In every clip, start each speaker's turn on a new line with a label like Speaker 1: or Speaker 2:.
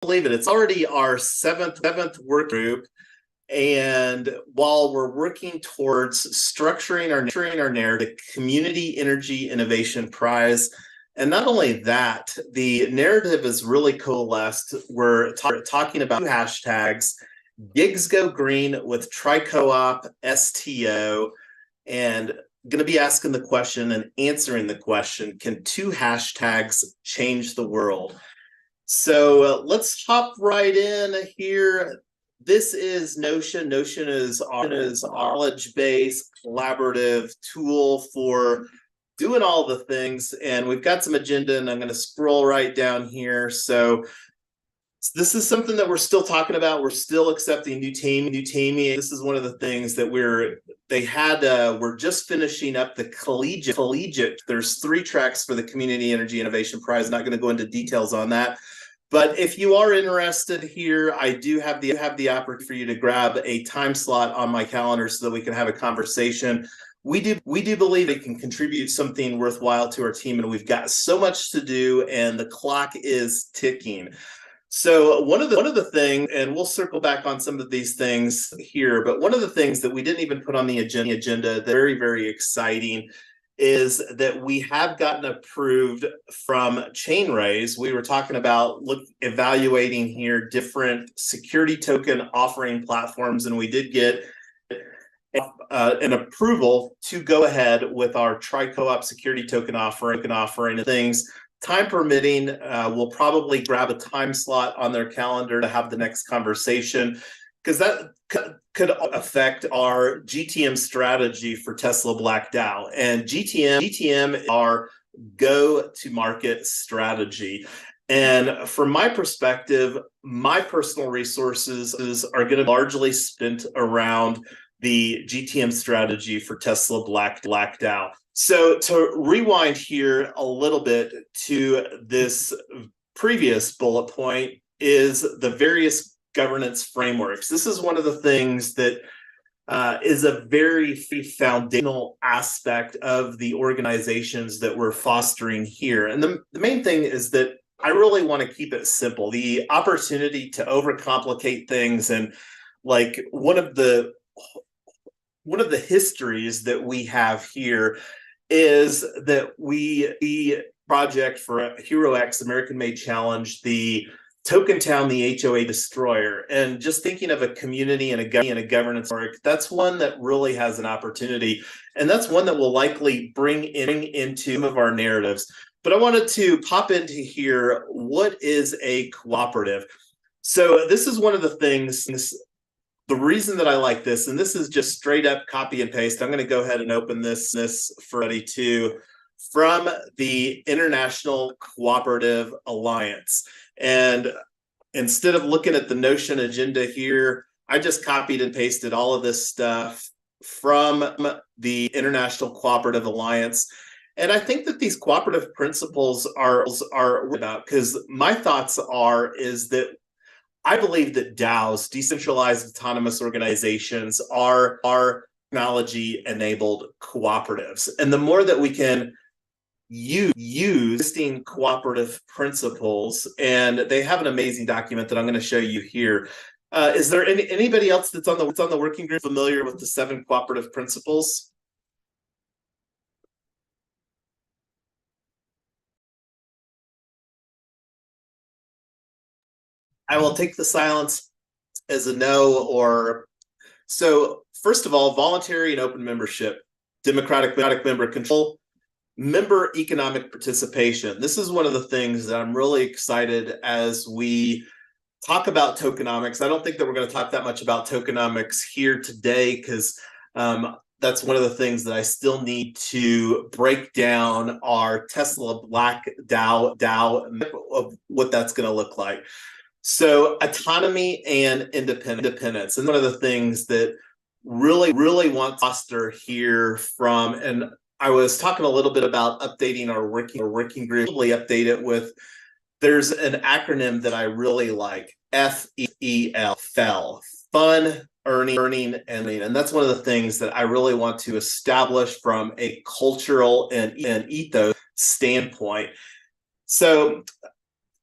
Speaker 1: believe it, it's already our seventh work group. And while we're working towards structuring our narrative, Community Energy Innovation Prize, and not only that, the narrative is really coalesced. We're talking about two hashtags: Gigs Go Green with Tri-Co-op STO, and going to be asking the question and answering the question, can two hashtags change the world? So let's hop right in here. This is Notion. Notion is our knowledge-based collaborative tool for doing all the things. And we've got some agenda, and I'm going to scroll right down here. So this is something that we're still talking about. We're still accepting new team. This is one of the things that we're just finishing up the collegiate. There's 3 tracks for the Community Energy Innovation Prize. Not going to go into details on that. But if you are interested here, I do have the opportunity for you to grab a time slot on my calendar so that we can have a conversation. We do believe it can contribute something worthwhile to our team, and we've got so much to do, and the clock is ticking. So one of the things, and we'll circle back on some of these things here, but one of the things that we didn't even put on the agenda that's very, very exciting is that we have gotten approved from Chainraise. We were talking about evaluating here different security token offering platforms, and we did get an approval to go ahead with our Tri-Co-op security token offering and things. Time permitting, we'll probably grab a time slot on their calendar to have the next conversation, because that could affect our GTM strategy for Tesla Black DAO. And GTM is our go-to-market strategy. And from my perspective, my personal resources are going to be largely spent around the GTM strategy for Tesla Black DAO. So to rewind here a little bit to this previous bullet point is the various governance frameworks. This is one of the things that is a very foundational aspect of the organizations that we're fostering here. And the main thing is that I really want to keep it simple. The opportunity to overcomplicate things, and like one of the histories that we have here is that the project for HeroX American Made Challenge, the Token Town, the HOA Destroyer, and just thinking of a community and a governance work, that's one that really has an opportunity, and that's one that will likely bring into some of our narratives. But I wanted to pop into here, what is a cooperative? So this is one of the things, the reason that I like this, and this is just straight up copy and paste. I'm going to go ahead and open this for everybody too, from the International Cooperative Alliance. And instead of looking at the Notion agenda here, I just copied and pasted all of this stuff from the International Cooperative Alliance. And I think that these cooperative principles are about, because my thoughts is that I believe that DAOs, decentralized autonomous organizations, are technology-enabled cooperatives. And the more that we can use existing cooperative principles, and they have an amazing document that I'm going to show you here. Is there anybody else that's on the working group familiar with the 7 cooperative principles? I will take the silence as a no. Or so first of all, voluntary and open membership, democratic member control, member economic participation. This is one of the things that I'm really excited as we talk about tokenomics. I don't think that we're going to talk that much about tokenomics here today, because that's one of the things that I still need to break down our Tesla Black DAO of what that's going to look like. So autonomy and independence. And one of the things that really want to foster here from, and I was talking a little bit about updating our working group, probably update it with, there's an acronym that I really like, FEL, fun, earning, and that's one of the things that I really want to establish from a cultural and ethos standpoint. So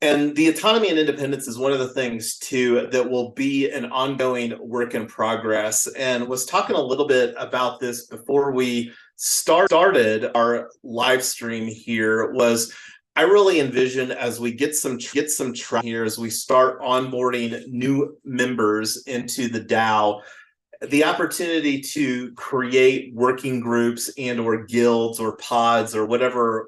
Speaker 1: And the autonomy and independence is one of the things too that will be an ongoing work in progress. And was talking a little bit about this before we started our live stream here. Was I really envision as we get some traction here, as we start onboarding new members into the DAO, the opportunity to create working groups and or guilds or pods or whatever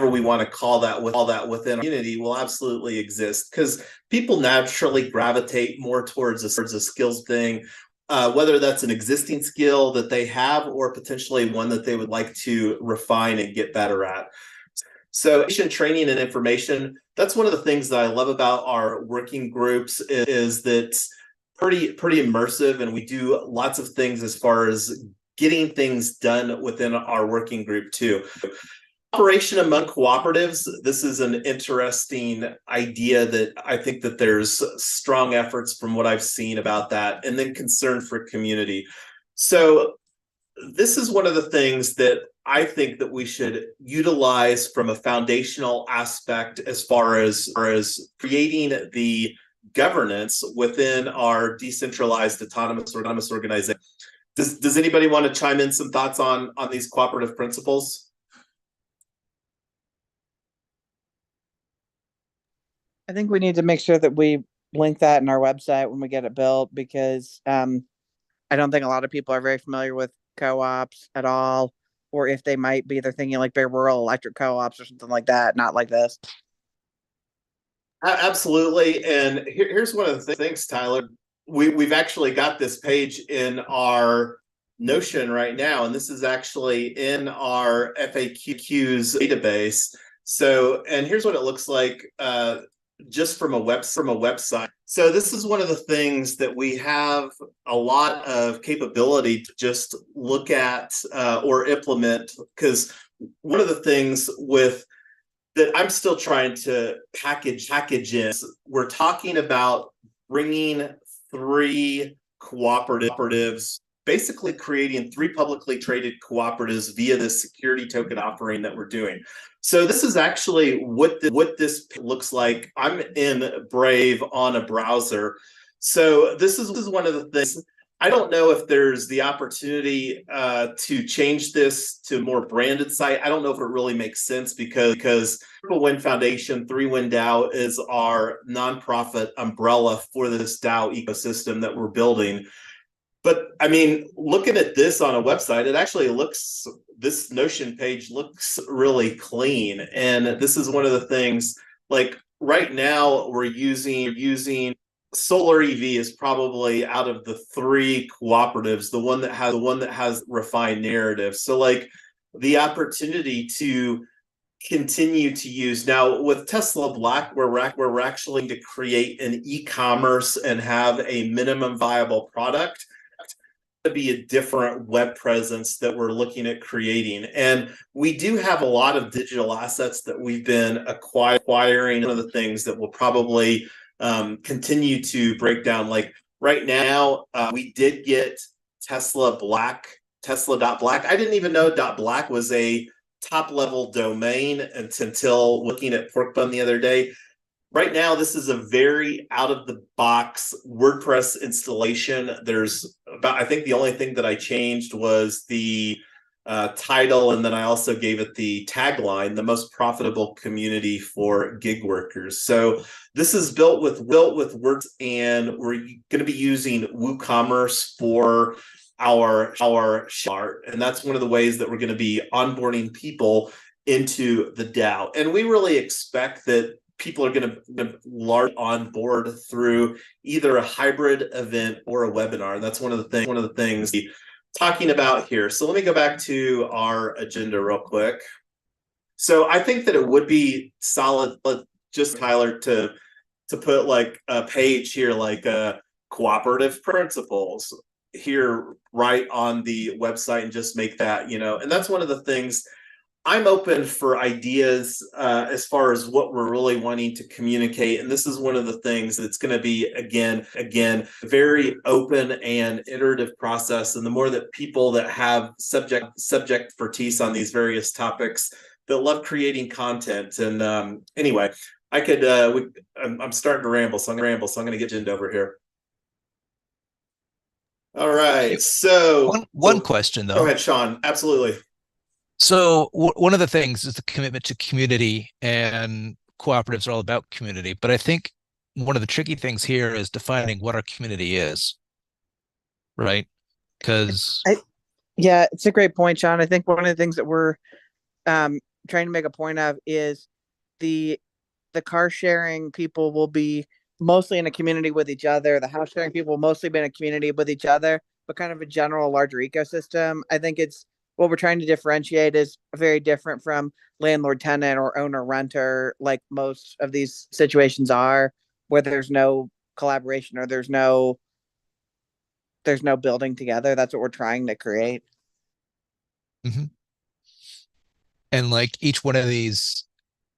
Speaker 1: we want to call that within our community will absolutely exist, because people naturally gravitate more towards a skills thing, whether that's an existing skill that they have or potentially one that they would like to refine and get better at. So training and information, that's one of the things that I love about our working groups is that pretty immersive, and we do lots of things as far as getting things done within our working group too. Operation among cooperatives, this is an interesting idea that I think that there's strong efforts from what I've seen about that, and then concern for community. So this is one of the things that I think that we should utilize from a foundational aspect as far as creating the governance within our decentralized autonomous organization. Does anybody want to chime in some thoughts on these cooperative principles?
Speaker 2: I think we need to make sure that we link that in our website when we get it built, because I don't think a lot of people are very familiar with co-ops at all, or if they might be, they're thinking like big rural electric co-ops or something like that, not like this.
Speaker 1: Absolutely. And here's one of the things, Tyler. We've actually got this page in our Notion right now, and this is actually in our FAQs database. So, and here's what it looks like just from a website. So this is one of the things that we have a lot of capability to just look at or implement, because one of the things with that I'm still trying to package in, we're talking about bringing 3 cooperatives, basically creating 3 publicly traded cooperatives via this security token offering that we're doing. So this is actually what this looks like. I'm in Brave on a browser. So this is one of the things. I don't know if there's the opportunity to change this to a more branded site. I don't know if it really makes sense, because Triple Win Foundation, 3Win DAO is our nonprofit umbrella for this DAO ecosystem that we're building. But I mean, looking at this on a website, it actually looks, this Notion page looks really clean. And this is one of the things, like right now we're using Solar EV is probably out of the 3 cooperatives, the one that has refined narrative. So like the opportunity to continue to use now with Tesla Black, where we're actually to create an e-commerce and have a minimum viable product, to be a different web presence that we're looking at creating. And we do have a lot of digital assets that we've been acquiring. One of the things that will probably continue to break down, like right now, we did get Tesla.black. I didn't even know .black was a top level domain until looking at Porkbun the other day. Right now, this is a very out of the box WordPress installation. There's about, I think the only thing that I changed was the title, and then I also gave it the tagline, the most profitable community for gig workers. So this is built with WordPress, and we're going to be using WooCommerce for our chart, and that's one of the ways that we're going to be onboarding people into the DAO. And we really expect that people are going to large on board through either a hybrid event or a webinar. And that's one of the things talking about here. So let me go back to our agenda real quick. So I think that it would be solid, just Tyler, to put like a page here, like cooperative principles here right on the website, and just make that, and that's one of the things. I'm open for ideas as far as what we're really wanting to communicate. And this is one of the things that's going to be, again, very open and iterative process. And the more that people that have subject expertise on these various topics, that love creating content. And anyway, I could. I'm starting to ramble, so I'm going to get Jind over here. All right. So
Speaker 3: one question
Speaker 1: go
Speaker 3: though.
Speaker 1: ahead, Sean. Absolutely.
Speaker 3: So one of the things is the commitment to community, and cooperatives are all about community. But I think one of the tricky things here is defining what our community is, right? Because
Speaker 2: Yeah, it's a great point, Sean. I think one of the things that we're trying to make a point of is the car sharing people will be mostly in a community with each other. The house sharing people will mostly be in a community with each other, but kind of a general larger ecosystem. I think it's what we're trying to differentiate is very different from landlord tenant or owner renter, like most of these situations are, where there's no collaboration or there's no building together. That's what we're trying to create.
Speaker 3: Mhm. And like each one of these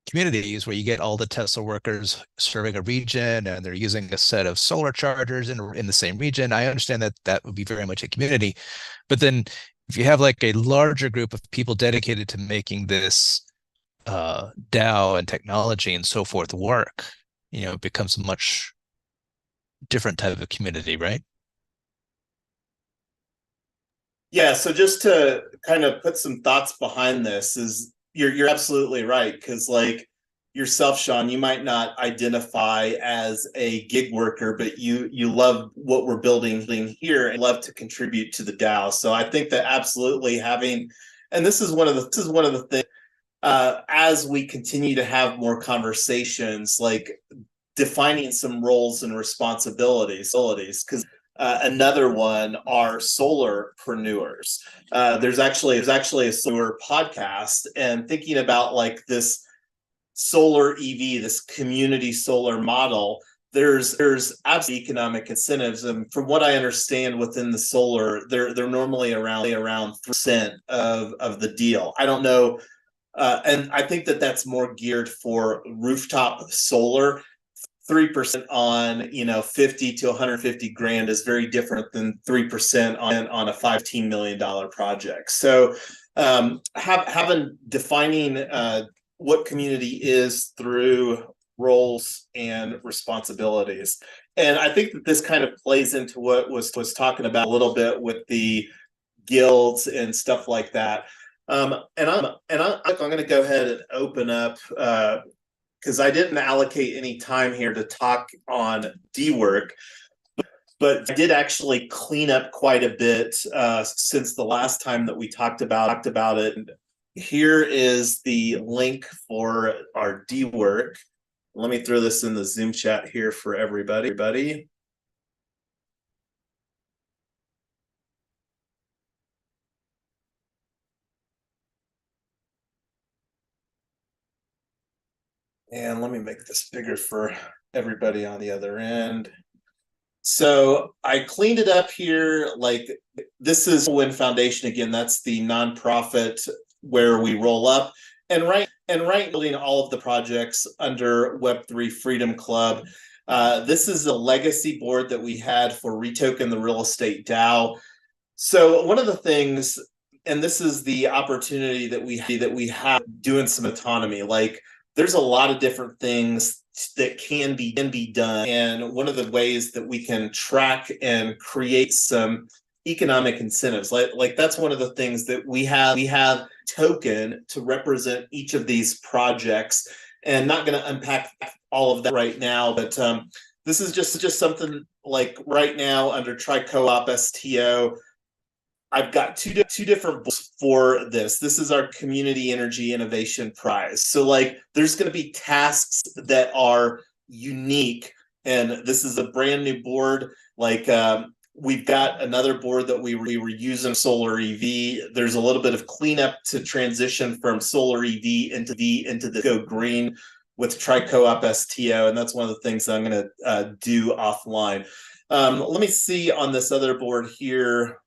Speaker 3: communities where you get all the Tesla workers serving a region and they're using a set of solar chargers in the same region, I understand that that would be very much a community. But then if you have like a larger group of people dedicated to making this DAO and technology and so forth work, it becomes a much different type of community, right?
Speaker 1: Yeah, so just to kind of put some thoughts behind this is you're absolutely right, because like yourself, Sean, you might not identify as a gig worker, but you love what we're building here and love to contribute to the DAO. So I think that absolutely having, and this is one of the things, as we continue to have more conversations, like defining some roles and responsibilities, because another one are solarpreneurs. There's actually a solar podcast, and thinking about like this solar EV, this community solar model. There's absolutely economic incentives, and from what I understand, within the solar, they're normally around 3% of the deal. I don't know, and I think that that's more geared for rooftop solar. 3% on 50 to 150 grand is very different than 3% on a $15 million project. So having defining what community is through roles and responsibilities. And I think that this kind of plays into what was talking about a little bit with the guilds and stuff like that. I'm going to go ahead and open up because I didn't allocate any time here to talk on D work, but I did actually clean up quite a bit since the last time that we talked about it. Here is the link for our D work. Let me throw this in the Zoom chat here for everybody. And let me make this bigger for everybody on the other end. So I cleaned it up here. Like, this is Win Foundation again. That's the nonprofit where we roll up. And right building all of the projects under Web3 Freedom Club. This is a legacy board that we had for Retoken the Real Estate DAO. So one of the things, and this is the opportunity that we have doing some autonomy. Like, there's a lot of different things that can be done, and one of the ways that we can track and create some economic incentives, like that's one of the things that we have token to represent each of these projects. And not going to unpack all of that right now, but this is just something like right now under Tri-Co-op STO. I've got two different books for this. This is our Community Energy Innovation Prize. So like there's going to be tasks that are unique, and this is a brand new board. Like we've got another board that we were using solar EV. There's a little bit of cleanup to transition from solar EV into the go green with Tri-Co-op STO, and that's one of the things that I'm going to do offline. Let me see on this other board here.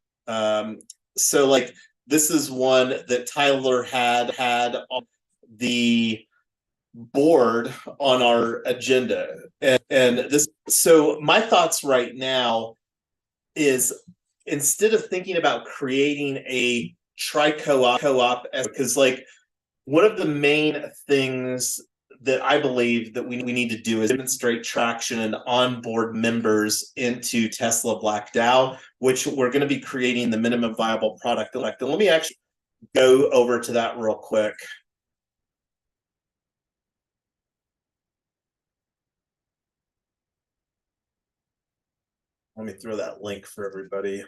Speaker 1: So like this is one that Tyler had on the board on our agenda, and this. So my thoughts right now is, instead of thinking about creating a Tri-Co-op, because like one of the main things that I believe that we need to do is demonstrate traction and onboard members into Tesla Black DAO, which we're going to be creating the minimum viable product. Let me actually go over to that real quick. Let me throw that link for everybody.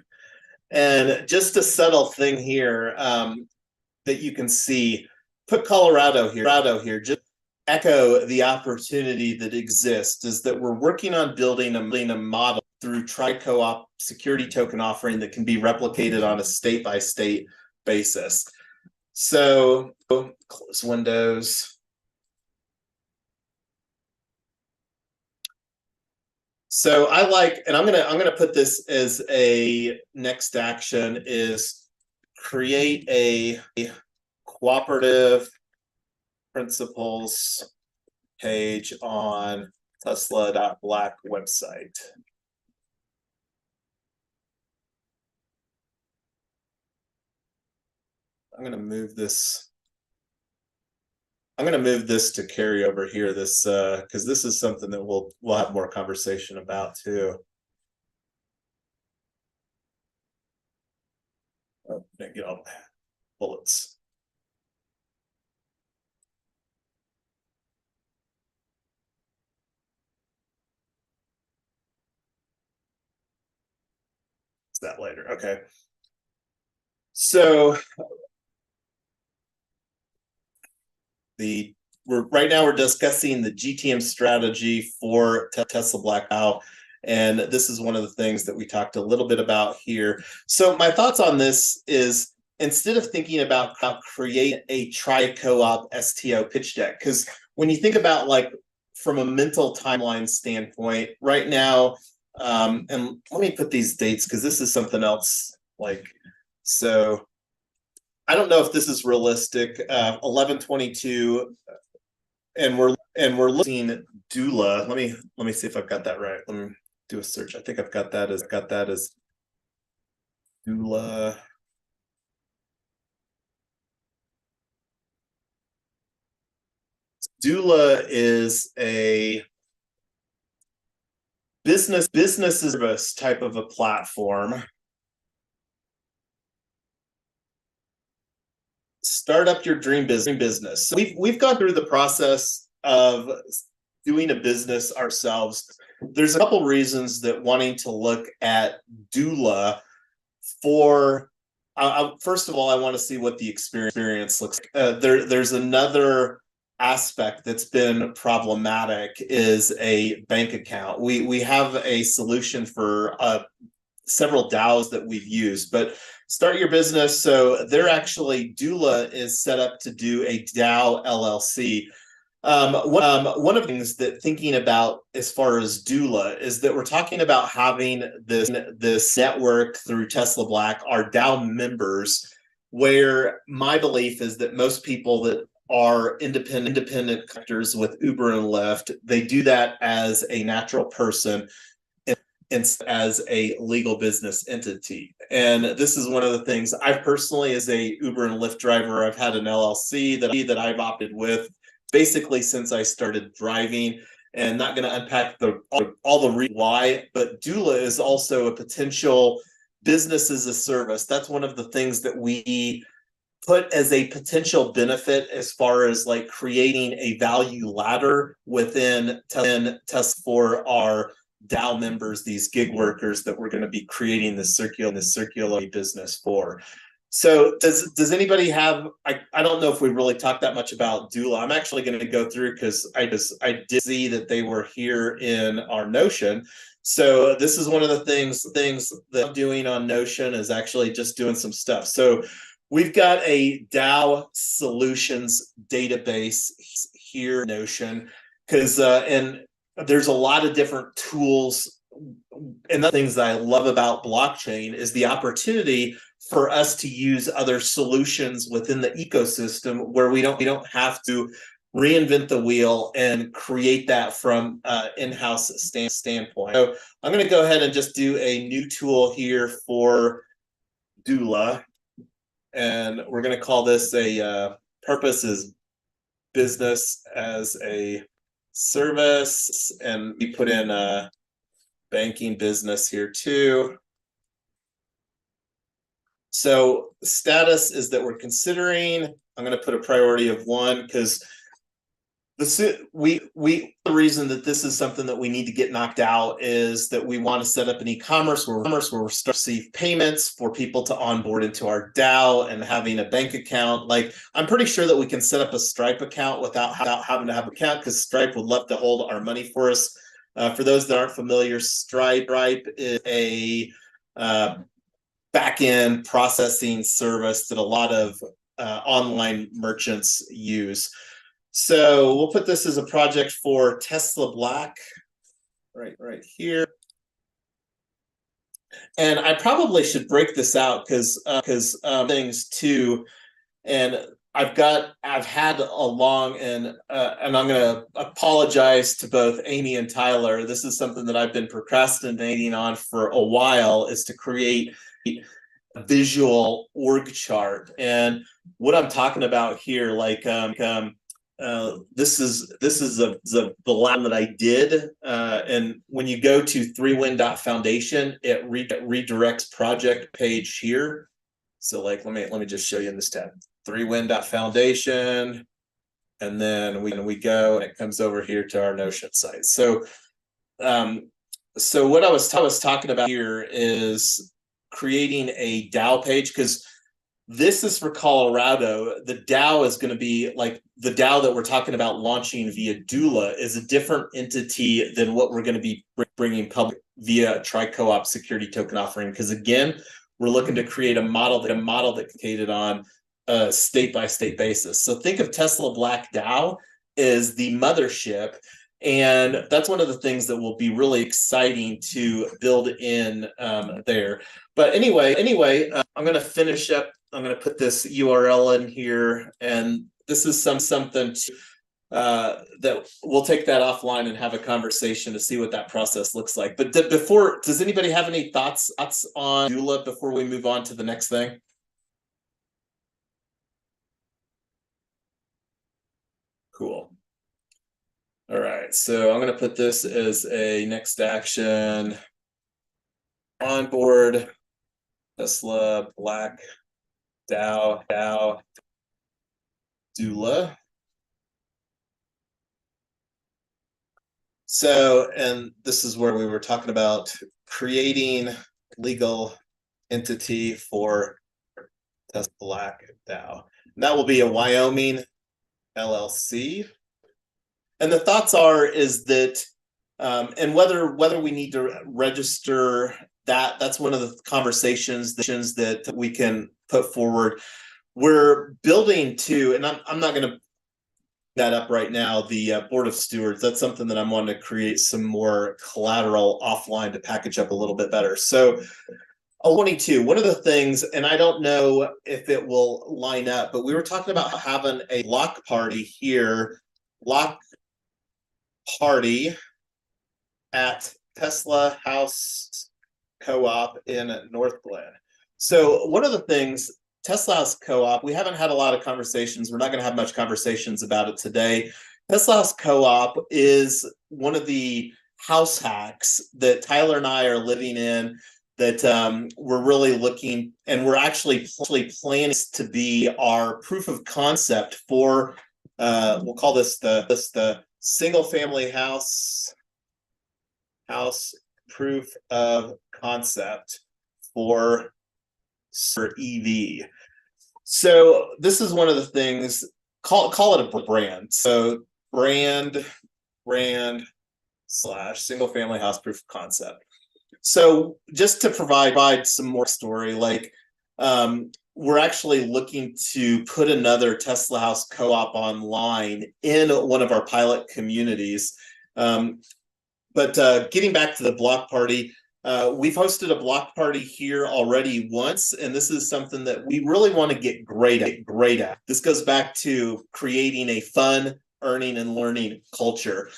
Speaker 1: And just a subtle thing here that you can see, put Colorado here, just echo the opportunity that exists, is that we're working on building a model through tri-co-op security token offering that can be replicated on a state-by-state basis. So close Windows. So I like, and I'm gonna put this as a next action, is create a cooperative principles page on Tesla.Black website. I'm gonna move this to carry over here, this because this is something that we'll have more conversation about too. Oh, didn't get all bullets. It's that later. Okay. So right now we're discussing the GTM strategy for Tesla Black DAO, and this is one of the things that we talked a little bit about here. So my thoughts on this is, instead of thinking about how create a tri-co-op STO pitch deck, because when you think about, like, from a mental timeline standpoint right now, and let me put these dates because this is something else, like, so I don't know if this is realistic. 11/22, and we're looking doula. Let me see if I've got that right. Let me do a search. I think I've got that as doula. Doula is a business service type of a platform. Start up your dream business. So we've gone through the process of doing a business ourselves. There's a couple reasons that wanting to look at doula for. First of all, I want to see what the experience looks like. There's another aspect that's been problematic, is a bank account. We have a solution for several DAOs that we've used, but start your business. So they're actually, doula is set up to do a DAO LLC. One of the things that thinking about as far as doula is that we're talking about having this network through Tesla Black, our DAO members, where my belief is that most people that are independent contractors with Uber and Lyft, they do that as a natural person and as a legal business entity. And this is one of the things I've personally, as a Uber and Lyft driver, I've had an LLC that I've opted with basically since I started driving, and not going to unpack all the reasons why, but doula is also a potential business as a service. That's one of the things that we put as a potential benefit as far as, like, creating a value ladder within Tesla for our DAO members, these gig workers that we're going to be creating this circular business for. So does anybody have, I don't know if we really talked that much about doula. I'm actually going to go through because I did see that they were here in our Notion. So this is one of the things that I'm doing on Notion, is actually just doing some stuff. So we've got a DAO solutions database here in Notion, because and there's a lot of different tools. And the things that I love about blockchain is the opportunity for us to use other solutions within the ecosystem, where we don't have to reinvent the wheel and create that from in-house standpoint. So I'm going to go ahead and just do a new tool here for doula, and we're going to call this a purpose is business as a service, and we put in a banking business here too. So status is that we're considering, I'm going to put a priority of 1 because the reason that this is something that we need to get knocked out is that we want to set up an e-commerce where we're starting to receive payments for people to onboard into our DAO and having a bank account. Like, I'm pretty sure that we can set up a Stripe account without having to have an account, because Stripe would love to hold our money for us. For those that aren't familiar, Stripe is a back-end processing service that a lot of online merchants use. So we'll put this as a project for Tesla Black, right here. And I probably should break this out because things too. And I've had a long and I'm going to apologize to both Amy and Tyler. This is something that I've been procrastinating on for a while, is to create a visual org chart. And what I'm talking about here, like this is the lab that I did, and when you go to 3win.foundation, it redirects project page here. So like let me just show you in this tab, 3win.foundation, and then we go and it comes over here to our Notion site. So so what I was talking about here is creating a DAO page, because this is for Colorado. The DAO is going to be like the DAO that we're talking about launching via Doula is a different entity than what we're going to be bringing public via Tri-Co-op security token offering. Because again, we're looking to create a model that's created on a state-by-state basis. So think of Tesla Black DAO as the mothership. And that's one of the things that will be really exciting to build in there. But anyway, I'm going to finish up. I'm going to put this URL in here, and this is something that we'll take that offline and have a conversation to see what that process looks like. But before, does anybody have any thoughts on Doula before we move on to the next thing? Cool. All right, so I'm going to put this as a next action. Onboard Tesla Black DAO Doula. So, and this is where we were talking about creating legal entity for Tesla Black DAO. And that will be a Wyoming LLC. And the thoughts is that, and whether we need to register that's one of the conversations that we can put forward. We're building to, and I'm not going to that up right now, the board of stewards. That's something that I'm wanting to create some more collateral offline to package up a little bit better. So 22, one of the things, and I don't know if it will line up, but we were talking about having a block party here, block party at Tesla House Co-op in North Glen. So one of the things, Tesla House Co-op, we haven't had a lot of conversations. We're not going to have much conversations about it today. Tesla House Co-op is one of the house hacks that Tyler and I are living in, that we're really looking, and we're actually planning to be our proof of concept for, we'll call this the single family house proof of concept for EV. So this is one of the things, call it a brand. So brand / single family house proof of concept. So just to provide some more story, like we're actually looking to put another Tesla House Co-op online in one of our pilot communities. But getting back to the block party, we've hosted a block party here already once, and this is something that we really want to get great at. This goes back to creating a fun, earning, and learning culture.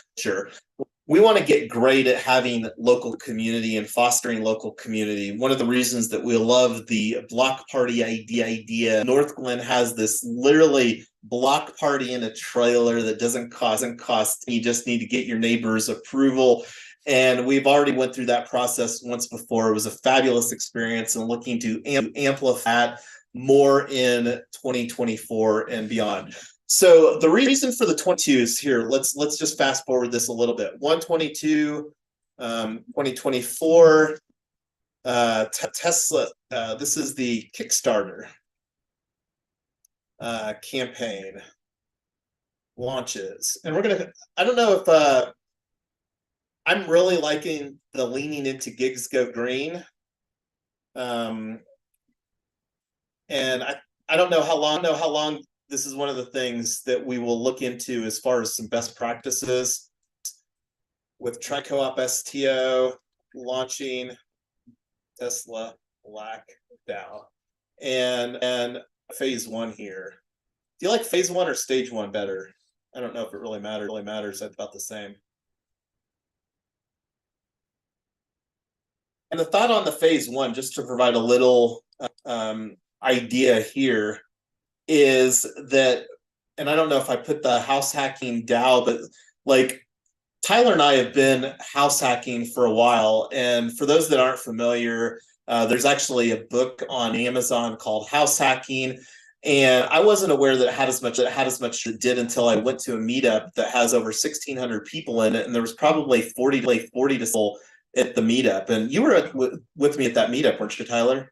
Speaker 1: We want to get great at having local community and fostering local community. One of the reasons that we love the block party idea, North Glen has this literally block party in a trailer that doesn't cost. You just need to get your neighbor's approval. And we've already went through that process once before. It was a fabulous experience, and looking to amplify that more in 2024 and beyond. So the reason for the 22s here, let's just fast forward this a little bit. 122, 2024, Tesla. This is the Kickstarter campaign launches, and we're gonna. I don't know if I'm really liking the leaning into gigs go green. And I don't know how long this is one of the things that we will look into as far as some best practices with Tri-Co-op STO launching Tesla Black DAO and phase one here. Do you like phase one or stage one better? I don't know if it really matters. It's about the same. And the thought on the phase one, just to provide a little idea here, is that, and I don't know if I put the house hacking DAO, but like Tyler and I have been house hacking for a while. And for those that aren't familiar, there's actually a book on Amazon called House Hacking. And I wasn't aware that it had as much as it did until I went to a meetup that has over 1,600 people in it. And there was probably 40 to soul at the meetup. And you were with me at that meetup, weren't you, Tyler?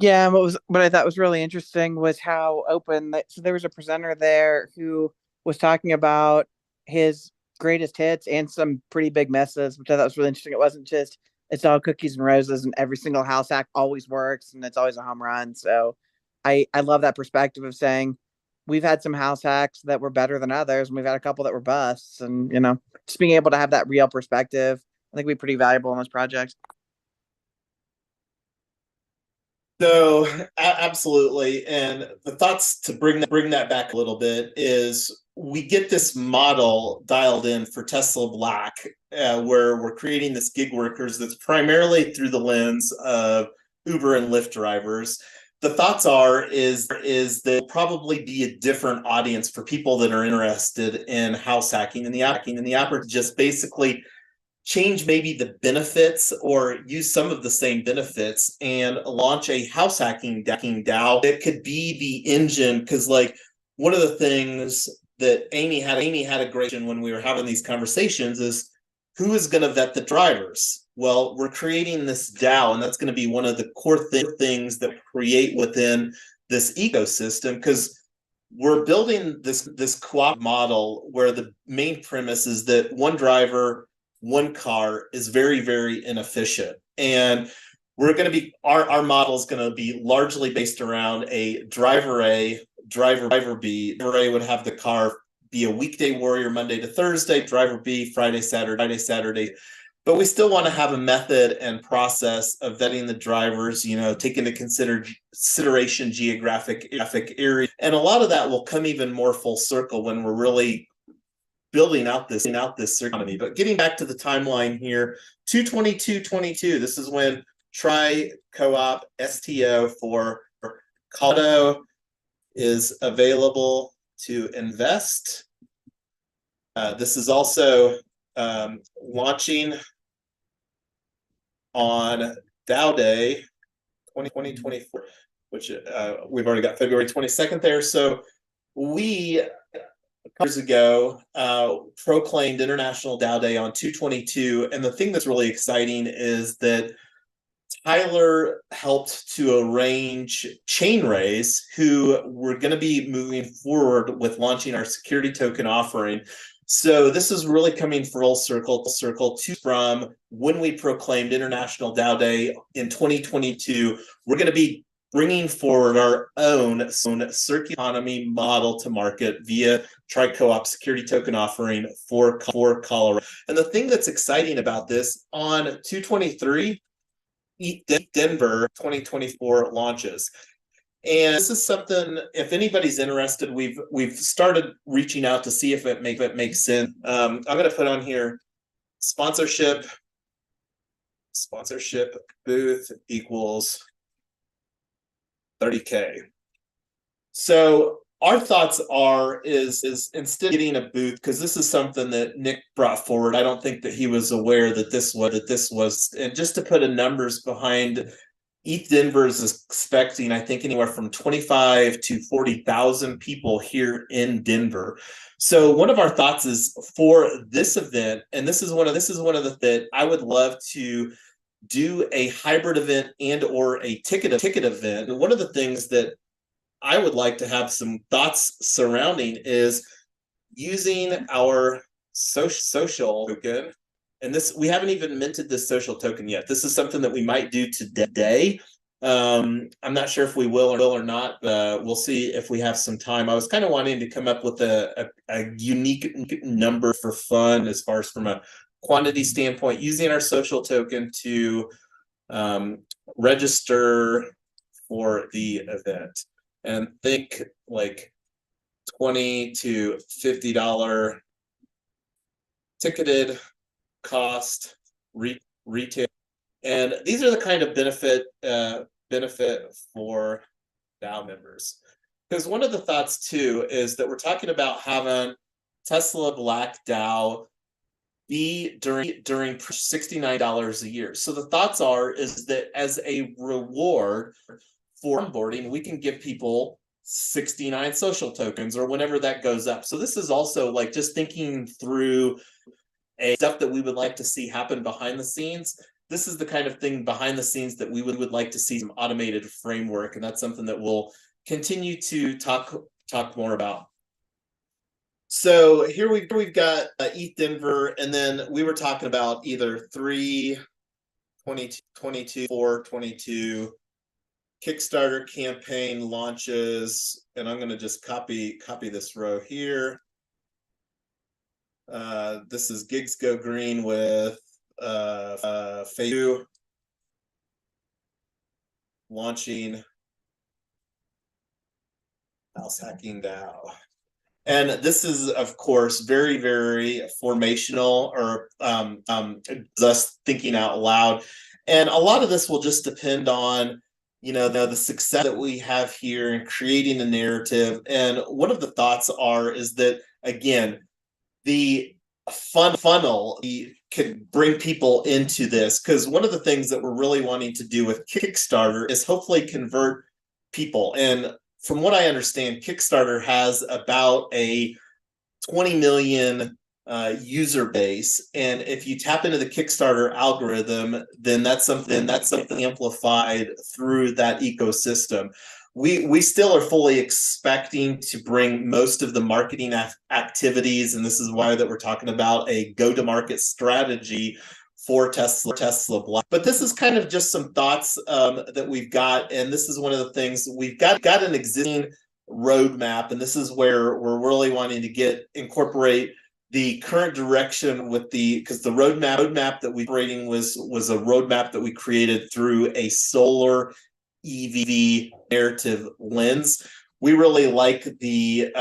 Speaker 2: Yeah, what I thought was really interesting was how open so there was a presenter there who was talking about his greatest hits and some pretty big messes, which I thought was really interesting. It wasn't just it's all cookies and roses and every single house hack always works and it's always a home run. So I love that perspective of saying we've had some house hacks that were better than others, and we've had a couple that were busts, and just being able to have that real perspective, I think would be pretty valuable in this project.
Speaker 1: So absolutely, and the thoughts to bring that back a little bit is we get this model dialed in for Tesla Black, where we're creating this gig workers that's primarily through the lens of Uber and Lyft drivers. The thoughts is there'll probably be a different audience for people that are interested in house hacking, and the opportunity just basically change maybe the benefits or use some of the same benefits and launch a house hacking DAO that could be the engine. Because like one of the things that Amy had a great when we were having these conversations is who is going to vet the drivers? Well, we're creating this DAO, and that's going to be one of the core things that we create within this ecosystem, because we're building this co-op model where the main premise is that one driver, one car is very, very inefficient. And we're going to be, our model is going to be largely based around a driver A, driver B. Driver A would have the car be a weekday warrior Monday to Thursday, driver B Friday, Saturday. But we still want to have a method and process of vetting the drivers, taking into consideration geographic area. And a lot of that will come even more full circle when we're really building out this economy. But getting back to the timeline here, 2/22/22, this is when Tri-Co-op STO for Colorado is available to invest. This is also launching on DAO Day 2024, which we've already got February 22nd there. So we years ago proclaimed International DAO Day on 2/22, and the thing that's really exciting is that Tyler helped to arrange Chainraise, who we're going to be moving forward with launching our security token offering. So this is really coming full circle to from when we proclaimed International DAO Day in 2022. We're going to be bringing forward our own circular economy model to market via Tri-Co-op security token offering for Colorado. And the thing that's exciting about this, on 2/23, Denver 2024 launches. And this is something, if anybody's interested, we've started reaching out to see if it makes sense. I'm going to put on here sponsorship booth equals $30K. So our thoughts is instead of getting a booth, because this is something that Nick brought forward. I don't think that he was aware that this was, and just to put a numbers behind, ETH Denver is expecting, I think, anywhere from 25 to 40,000 people here in Denver. So one of our thoughts is for this event, and this is one of the that I would love to do a hybrid event and or a ticket event. And one of the things that I would like to have some thoughts surrounding is using our social token. And this, we haven't even minted this social token yet. This is something that we might do today. I'm not sure if we will or not. We'll see if we have some time. I was kind of wanting to come up with a unique number for fun as far as from a quantity standpoint, using our social token to register for the event. And think like $20 to $50 ticketed cost retail, and these are the kind of benefit for DAO members. Because one of the thoughts too is that we're talking about having Tesla Black DAO be during $69 a year. So the thoughts is that as a reward for onboarding, we can give people 69 social tokens or whenever that goes up. So this is also like just thinking through a stuff that we would like to see happen behind the scenes. This is the kind of thing behind the scenes that we would like to see some automated framework, and that's something that we'll continue to talk more about. So here we've got ETH Denver, and then we were talking about either 3/22, 4/22 Kickstarter campaign launches, and I'm going to just copy this row here. This is Gigs Go Green with Facebook launching House Hacking DAO. And this is, of course, very, very formational, or us thinking out loud. And a lot of this will just depend on, the success that we have here in creating a narrative. And one of the thoughts is that, again, the funnel could bring people into this, because one of the things that we're really wanting to do with Kickstarter is hopefully convert people. And from what I understand, Kickstarter has about a 20 million user base, and if you tap into the Kickstarter algorithm, then that's something amplified through that ecosystem. We still are fully expecting to bring most of the marketing activities, and this is why that we're talking about a go-to-market strategy for Tesla Black. But this is kind of just some thoughts that we've got, and this is one of the things we've got an existing roadmap, and this is where we're really wanting to incorporate the current direction with because the roadmap that we creating was a roadmap that we created through a solar EV narrative lens. We really like the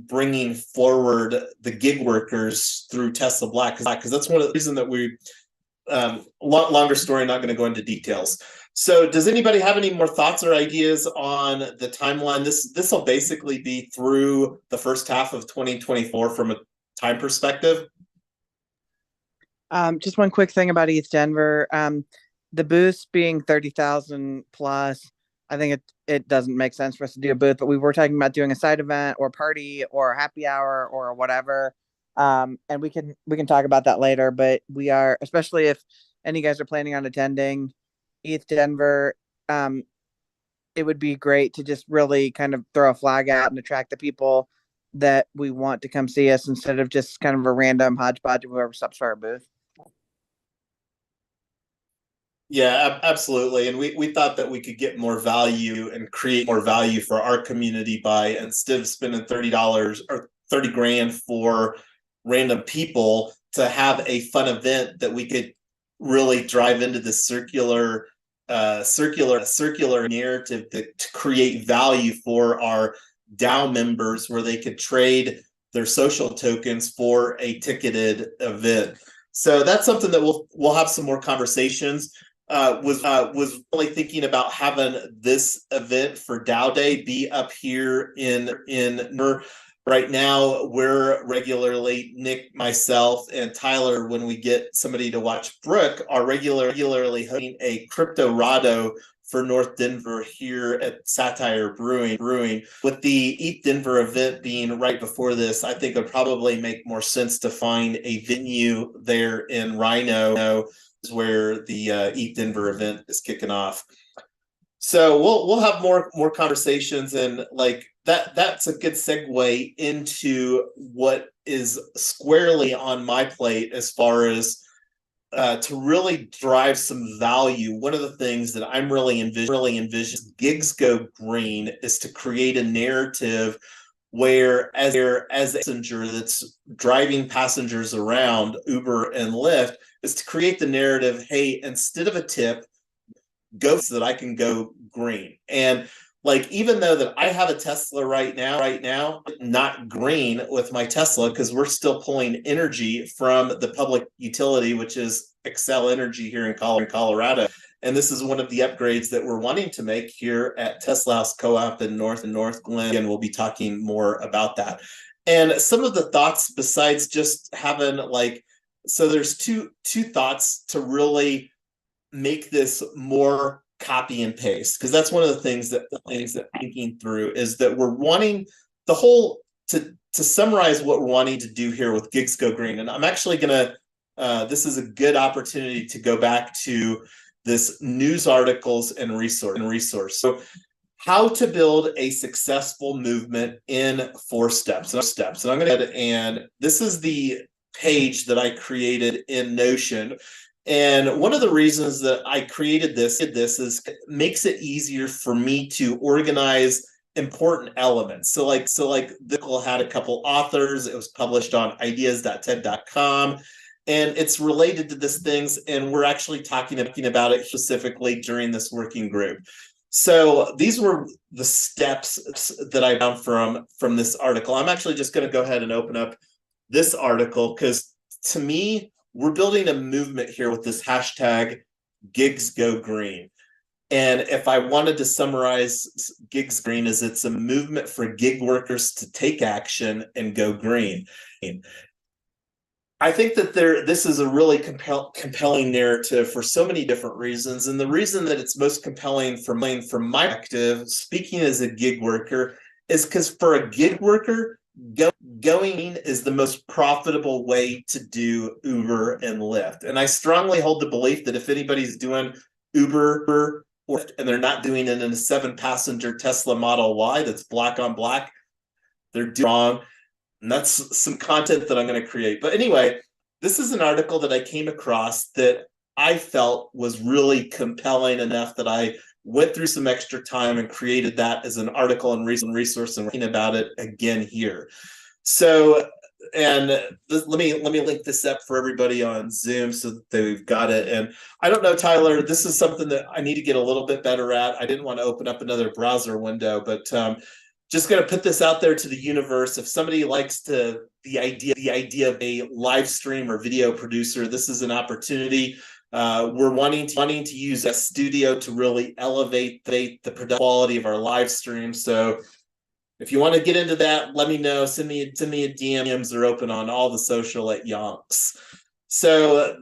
Speaker 1: bringing forward the gig workers through Tesla Black, because that's one of the reasons that we longer story, not going to go into details. So does anybody have any more thoughts or ideas on the timeline? This will basically be through the first half of 2024 from a time perspective.
Speaker 2: Just one quick thing about ETH Denver. The booth being 30,000 plus, I think it doesn't make sense for us to do a booth, but we were talking about doing a side event or party or happy hour or whatever. And we can talk about that later, but we are, especially if any of you guys are planning on attending ETH Denver, it would be great to just really kind of throw a flag out and attract the people that we want to come see us, instead of just kind of a random hodgepodge of whoever stops for our booth.
Speaker 1: Yeah, absolutely. And we thought that we could get more value and create more value for our community by, instead of spending $30 or 30 grand for random people, to have a fun event that we could really drive into the circular narrative to create value for our DAO members, where they could trade their social tokens for a ticketed event. So that's something that we'll have some more conversations. was really thinking about having this event for DAO Day be up here in right now. We're regularly, Nick, myself, and Tyler, when we get somebody to watch Brooke, are regularly hosting a crypto rado for North Denver here at Satire Brewing. With the ETH Denver event being right before this, I think it would probably make more sense to find a venue there in Rhino, is where the ETH Denver event is kicking off. So we'll have more conversations, and like that's a good segue into what is squarely on my plate as far as to really drive some value. One of the things that I'm really envisioning Gigs Go Green is to create a narrative where as a passenger that's driving passengers around Uber and Lyft, is to create the narrative, hey, instead of a tip, go so that I can go green. And like, even though that I have a Tesla right now, not green with my Tesla, because we're still pulling energy from the public utility, which is Xcel Energy here in Colorado. And this is one of the upgrades that we're wanting to make here at Tesla House Co-op in North Glen. And we'll be talking more about that. And some of the thoughts besides just having like, so there's two thoughts to really make this more copy and paste, because that's one of the things that thinking through is that we're wanting the whole to summarize what we're wanting to do here with Gigs Go Green. And I'm actually gonna this is a good opportunity to go back to this news articles and resource. So how to build a successful movement in 4 steps. And I'm gonna and this is the page that I created in Notion. And one of the reasons that I created this is it makes it easier for me to organize important elements. So like the article had a couple authors. It was published on ideas.ted.com, and it's related to this things. And we're actually talking about it specifically during this working group. So these were the steps that I found from this article. I'm actually just going to go ahead and open up this article, because to me, we're building a movement here with this hashtag Gigs Go Green. And if I wanted to summarize Gigs Green, is it's a movement for gig workers to take action and go green. I think that this is a really compelling narrative for so many different reasons. And the reason that it's most compelling from my perspective, speaking as a gig worker, is because for a gig worker, going is the most profitable way to do Uber and Lyft. And I strongly hold the belief that if anybody's doing Uber and they're not doing it in a 7-passenger Tesla Model Y that's black on black, they're doing wrong. And that's some content that I'm going to create. But anyway, this is an article that I came across that I felt was really compelling enough that I went through some extra time and created that as an article and resource, and working about it again here. So, and let me link this up for everybody on Zoom so that they've got it. And I don't know, Tyler, this is something that I need to get a little bit better at. I didn't want to open up another browser window, but just going to put this out there to the universe. If somebody likes the idea of a live stream or video producer, this is an opportunity. We're wanting to use a studio to really elevate the production quality of our live stream. So if you want to get into that, let me know. Send me a DMs. Are open on all the social at Yonks. So,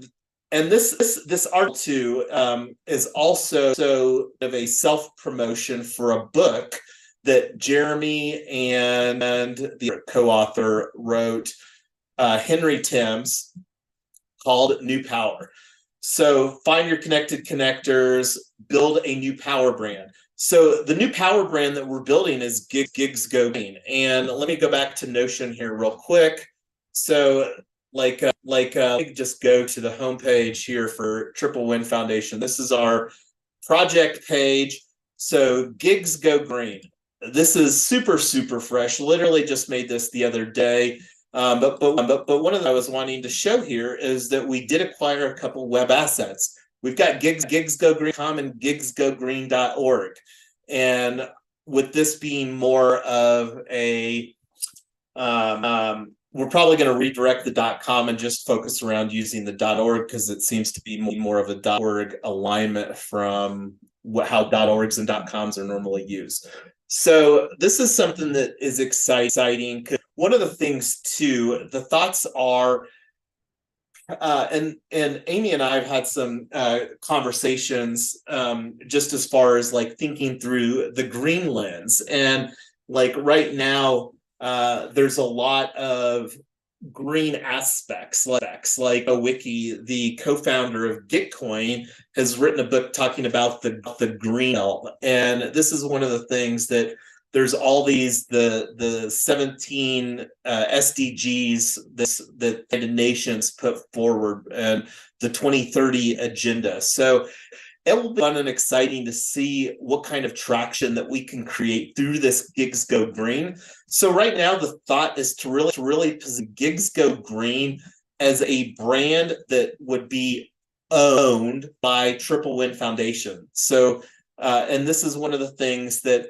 Speaker 1: and this article too is also of a self-promotion for a book that Jeremy and the co-author wrote, Henry Timms, called New Power. So find your connected connectors, build a new power brand. So the new power brand that we're building is Gigs Go Green. And let me go back to Notion here real quick. So just go to the homepage here for Triple Win Foundation. This is our project page. So Gigs Go Green. This is super fresh. Literally just made this the other day. But one of the I was wanting to show here is that we did acquire a couple web assets. We've got gigsgogreen.com and gigsgogreen.org. And with this being more of a we're probably going to redirect the .com and just focus around using the .org because it seems to be more of a .org alignment from how .orgs and .coms are normally used. So this is something that is exciting. One of the things too, the thoughts are, and Amy and I have had some conversations just as far as like thinking through the green lens. And like right now, there's a lot of green aspects like a wiki. The co-founder of Gitcoin has written a book talking about the green belt. And this is one of the things that there's all these the 17 SDGs that the nations put forward and the 2030 agenda. So it will be fun and exciting to see what kind of traction that we can create through this Gigs Go Green. So right now the thought is to really position Gigs Go Green as a brand that would be owned by Triple Win Foundation. So and this is one of the things that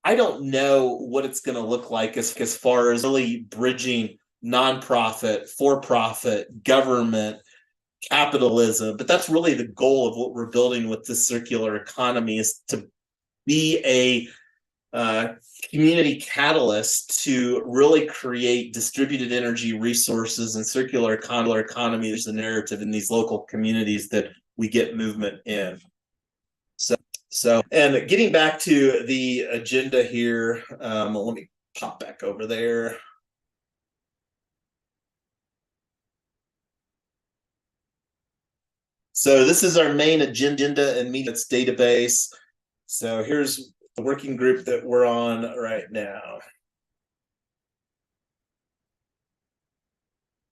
Speaker 1: I don't know what it's going to look like as far as really bridging nonprofit, for-profit, government, capitalism, but that's really the goal of what we're building with the circular economy, is to be a community catalyst to really create distributed energy resources and circular economy. There's the narrative in these local communities that we get movement in. So, and getting back to the agenda here, let me pop back over there. So this is our main agenda and meetings database. So here's the working group that we're on right now.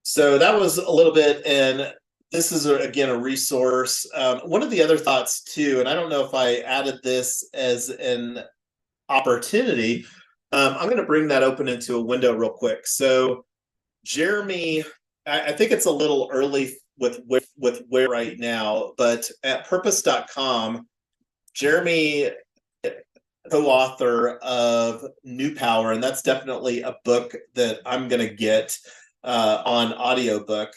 Speaker 1: So that was a little bit, and this is, again, a resource. One of the other thoughts too, and I don't know if I added this as an opportunity, I'm going to bring that open into a window real quick. So Jeremy, I think it's a little early with where right now, but at purpose.com, Jeremy, co-author of New Power, and that's definitely a book that I'm going to get on audiobook.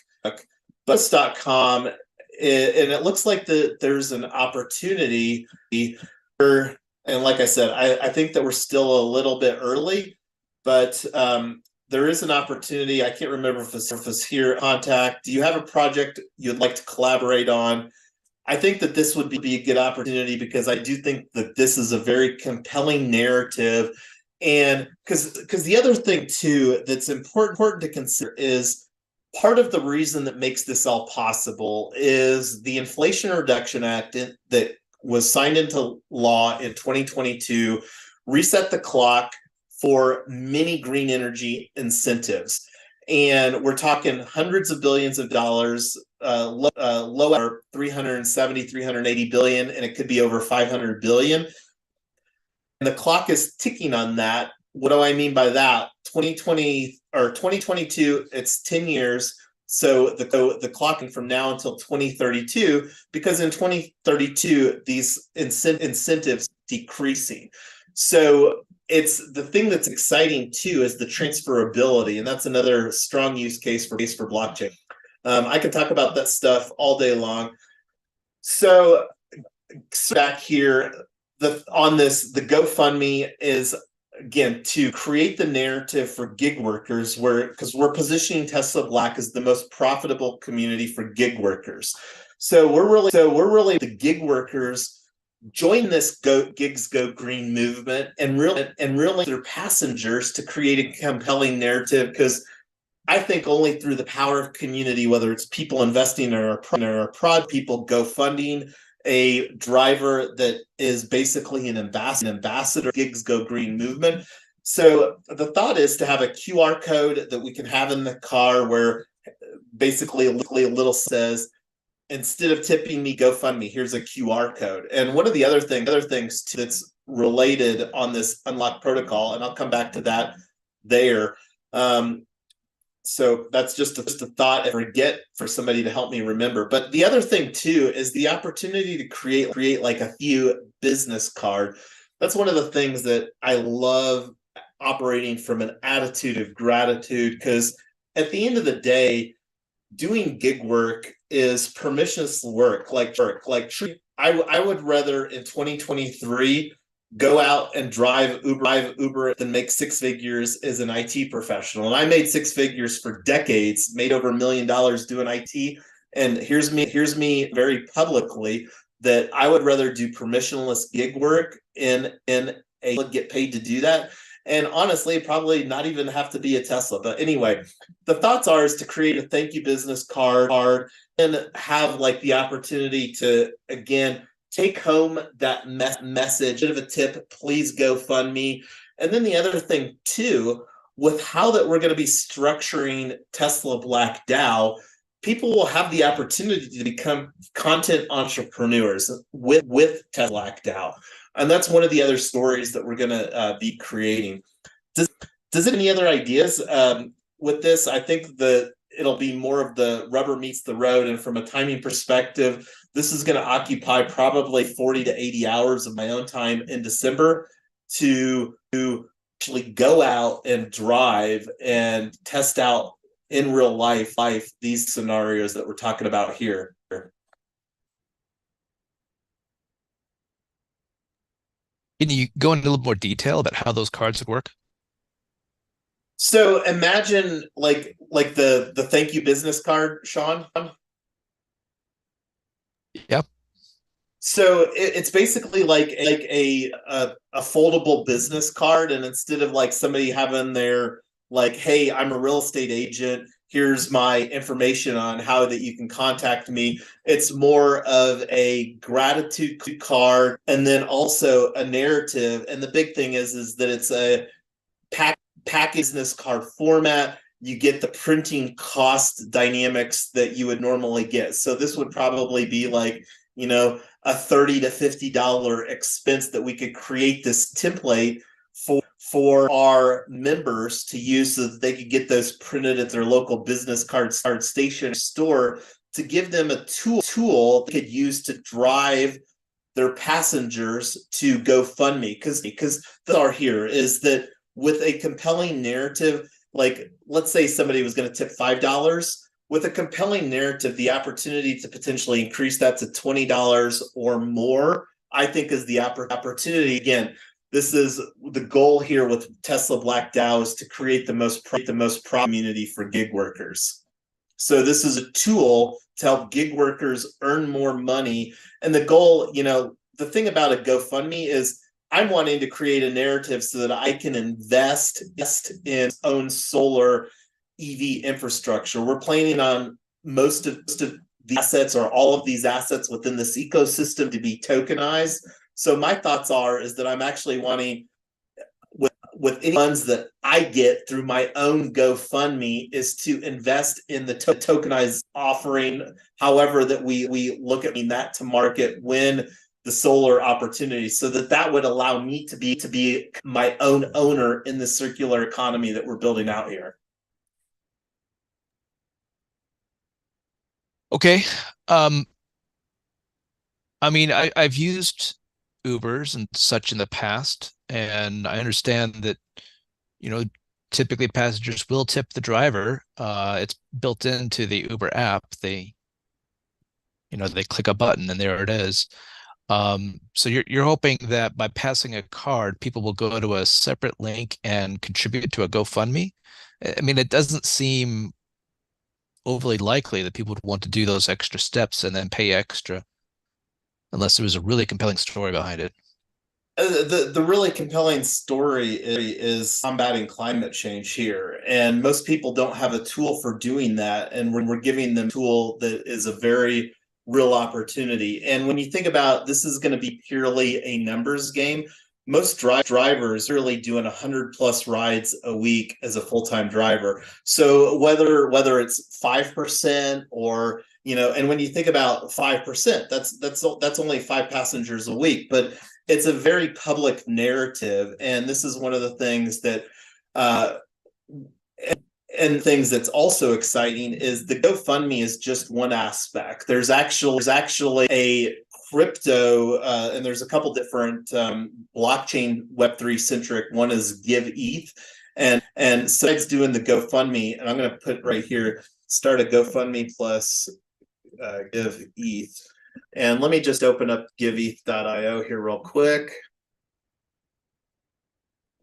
Speaker 1: Purpose.com, and it looks like there's an opportunity, and like I said, I think that we're still a little bit early, but there is an opportunity. I can't remember if it's here. Contact. Do you have a project you'd like to collaborate on? I think that this would be a good opportunity because I do think that this is a very compelling narrative. And because the other thing too that's important to consider is part of the reason that makes this all possible is the Inflation Reduction Act that was signed into law in 2022, reset the clock for many green energy incentives. And we're talking hundreds of billions of dollars, low 370, 380 billion, and it could be over 500 billion. And the clock is ticking on that. What do I mean by that? 2020 or 2022, it's 10 years. So the clocking from now until 2032, because in 2032, these incentives decreasing. So it's the thing that's exciting too is the transferability, and that's another strong use case for blockchain. I can talk about that stuff all day long. So back here, the GoFundMe is, again, to create the narrative for gig workers, because we're positioning Tesla Black as the most profitable community for gig workers. So we're really the gig workers join this Gigs Go Green movement and really their passengers to create a compelling narrative, because I think only through the power of community, whether it's people investing in our prod, people GoFunding, a driver that is basically an ambassador Gigs Go Green movement. So the thought is to have a QR code that we can have in the car where basically a little says, instead of tipping me, GoFundMe, here's a QR code. And one of the other things too that's related on this unlock protocol, and I'll come back to that there. So that's just a thought I forget for somebody to help me remember. But the other thing too is the opportunity to create like a few business card. That's one of the things that I love, operating from an attitude of gratitude, because at the end of the day, doing gig work is permissionless work. I would rather in 2023 go out and drive Uber than make six figures as an IT professional. And I made six figures for decades, made over $1 million doing IT. And here's me very publicly that I would rather do permissionless gig work in a get paid to do that. And honestly, probably not even have to be a Tesla. But anyway, the thoughts are is to create a thank you business card and have like the opportunity to, again, take home that message, bit of a tip, please go fund me. And then the other thing too, with how that we're going to be structuring Tesla Black DAO, people will have the opportunity to become content entrepreneurs with Tesla Black DAO. And that's one of the other stories that we're going to be creating. Does it any other ideas with this? I think it'll be more of the rubber meets the road. And from a timing perspective, this is going to occupy probably 40 to 80 hours of my own time in December to actually go out and drive and test out in real life these scenarios that we're talking about here.
Speaker 3: Can you go into a little more detail about how those cards would work?
Speaker 1: So imagine like the thank you business card, Sean.
Speaker 3: Yep.
Speaker 1: So it's basically like a foldable business card, and instead of like somebody having their like, hey, I'm a real estate agent, here's my information on how that you can contact me. It's more of a gratitude card, and then also a narrative. And the big thing is that it's a package business card format. You get the printing cost dynamics that you would normally get. So this would probably be like, you know, a $30 to $50 expense that we could create this template for our members to use so that they could get those printed at their local business card station store, to give them a tool they could use to drive their passengers to GoFundMe. Because our here is that with a compelling narrative, like let's say somebody was going to tip $5, with a compelling narrative, the opportunity to potentially increase that to $20 or more, I think is the opportunity. Again, this is the goal here with Tesla Black DAO, is to create the most community for gig workers. So this is a tool to help gig workers earn more money. And the goal, you know, the thing about a GoFundMe is I'm wanting to create a narrative so that I can invest in own solar EV infrastructure. We're planning on most of the assets, or all of these assets within this ecosystem, to be tokenized. So my thoughts is that I'm actually wanting, with any funds that I get through my own GoFundMe, is to invest in the tokenized offering, however that we look at that to market when the solar opportunity, so that would allow me to be my own owner in the circular economy that we're building out here.
Speaker 3: Okay. I mean, I've used Ubers and such in the past, and I understand that, you know, typically passengers will tip the driver. It's built into the Uber app. They click a button and there it is. So you're hoping that by passing a card, people will go to a separate link and contribute to a GoFundMe. I mean, it doesn't seem overly likely that people would want to do those extra steps and then pay extra, unless there was a really compelling story behind it.
Speaker 1: The really compelling story is combating climate change here, and most people don't have a tool for doing that, and we're giving them a tool that is a very real opportunity. And when you think about this, is going to be purely a numbers game. Most drivers are really doing 100+ rides a week as a full-time driver. So whether it's 5% or, you know, and when you think about 5%, that's only 5 passengers a week, but it's a very public narrative. And this is one of the things that and things that's also exciting is the GoFundMe is just one aspect. There's actually a crypto, and there's a couple different blockchain Web3 centric. One is Give ETH, And so it's doing the GoFundMe, and I'm going to put right here, start a GoFundMe plus give ETH. And let me just open up giveeth.io here real quick.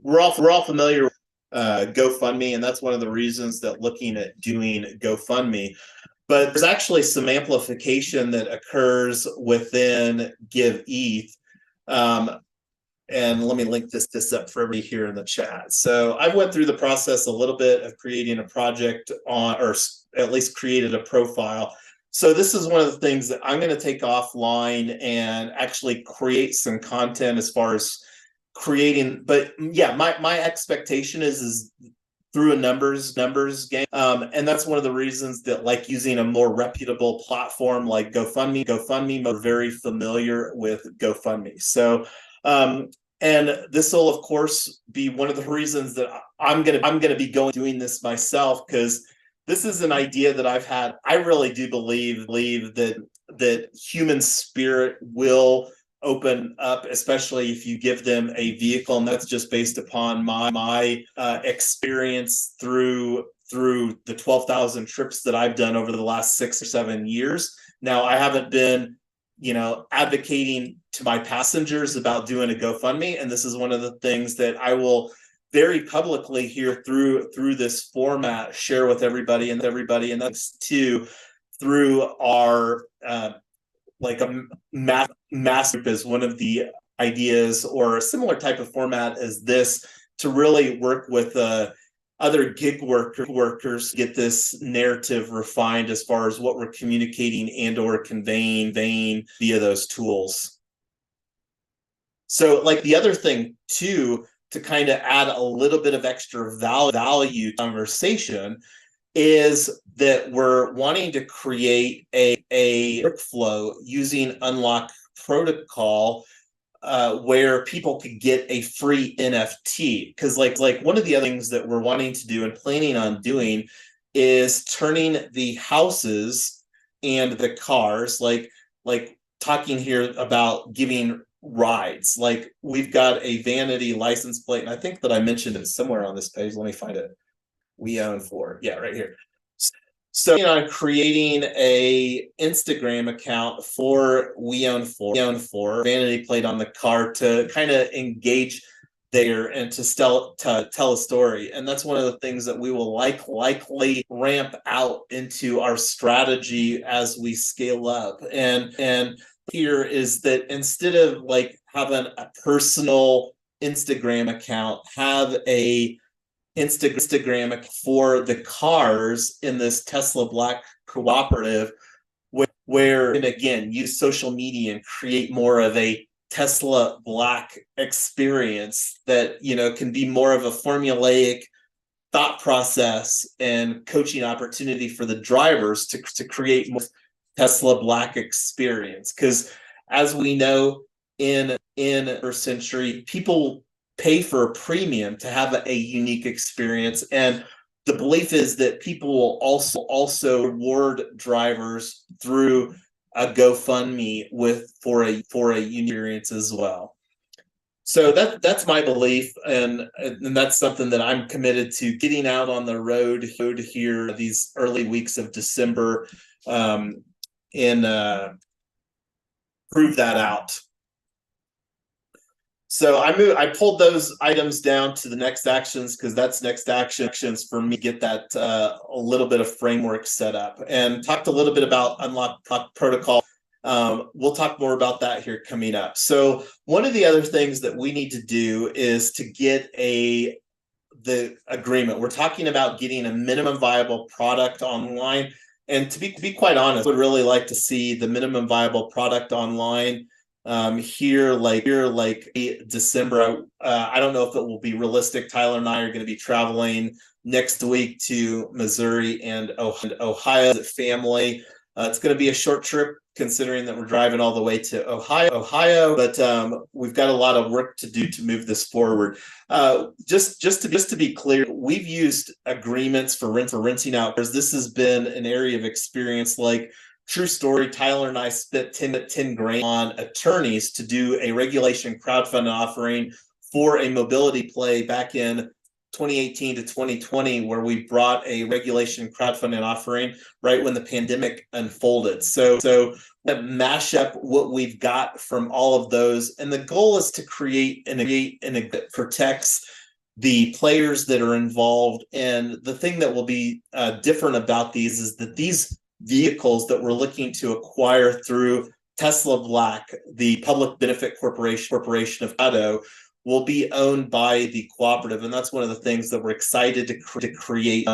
Speaker 1: We're all familiar with GoFundMe, and that's one of the reasons that looking at doing GoFundMe. But there's actually some amplification that occurs within Give ETH. And let me link this up for everybody here in the chat. So I went through the process a little bit of creating a project on, or at least created a profile. So this is one of the things that I'm going to take offline and actually create some content as far as creating. But yeah, my expectation is through a numbers game, and that's one of the reasons that like using a more reputable platform like GoFundMe, we're very familiar with GoFundMe. So and this will of course be one of the reasons that I'm gonna be doing this myself, because this is an idea that I've had. I really do believe that human spirit will open up, especially if you give them a vehicle, and that's just based upon my experience through the 12,000 trips that I've done over the last 6 or 7 years. Now, I haven't been, advocating to my passengers about doing a GoFundMe, and this is one of the things that I will very publicly here through this format share with everybody, and that's too through our like a mass group is one of the ideas, or a similar type of format as this, to really work with other gig workers, get this narrative refined as far as what we're communicating and or conveying via those tools. So like the other thing too, to kind of add a little bit of extra value to conversation, is that we're wanting to create a workflow using Unlock Protocol where people could get a free NFT. Because like one of the other things that we're wanting to do and planning on doing is turning the houses and the cars, like talking here about giving rides. Like we've got a vanity license plate, and I think that I mentioned it somewhere on this page. Let me find it. We own 4. Yeah, right here. So on creating a Instagram account for We Own 4 vanity plate on the car to kind of engage there and to tell a story. And that's one of the things that we will likely ramp out into our strategy as we scale up. And here is that instead of like having a personal Instagram account, have a Instagram for the cars in this Tesla Black cooperative, where and again use social media and create more of a Tesla Black experience that can be more of a formulaic thought process and coaching opportunity for the drivers to create more Tesla Black experience. Because as we know, in the first century, people pay for a premium to have a unique experience, and the belief is that people will also reward drivers through a GoFundMe for a unique experience as well. So that's my belief, and that's something that I'm committed to getting out on the road here these early weeks of December, and prove that out. So I pulled those items down to the next actions, because that's next actions for me to get that a little bit of framework set up, and talked a little bit about Unlock Protocol. We'll talk more about that here coming up. So one of the other things that we need to do is to get the agreement. We're talking about getting a minimum viable product online, and to be quite honest, I would really like to see the minimum viable product online here December. I don't know if it will be realistic. Tyler and I are going to be traveling next week to Missouri and Ohio as a family. It's going to be a short trip, considering that we're driving all the way to Ohio, but we've got a lot of work to do to move this forward. Just to be clear, we've used agreements for renting out, because this has been an area of experience. Like, true story, Tyler and I spent 10 grand on attorneys to do a regulation crowdfunding offering for a mobility play back in 2018 to 2020, where we brought a regulation crowdfunding offering right when the pandemic unfolded. So mash up what we've got from all of those, and the goal is to create an that protects the players that are involved. And the thing that will be different about these is that these vehicles that we're looking to acquire through Tesla Black, the public benefit corporation of Colorado, will be owned by the cooperative. And that's one of the things that we're excited to create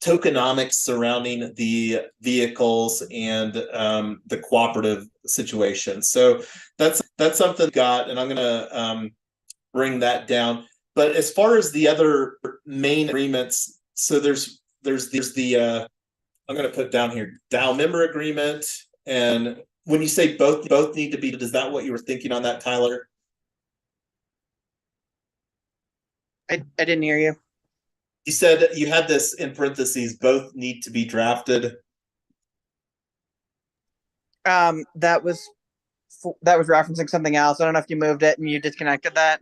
Speaker 1: tokenomics surrounding the vehicles and the cooperative situation. So that's something got, and I'm going to bring that down. But as far as the other main agreements, so there's the I'm going to put down here DAO member agreement. And when you say both need to be, is that what you were thinking on that, Tyler?
Speaker 2: I didn't hear you.
Speaker 1: You said you had this in parentheses, both need to be drafted.
Speaker 2: That was referencing something else. I don't know if you moved it and you disconnected that.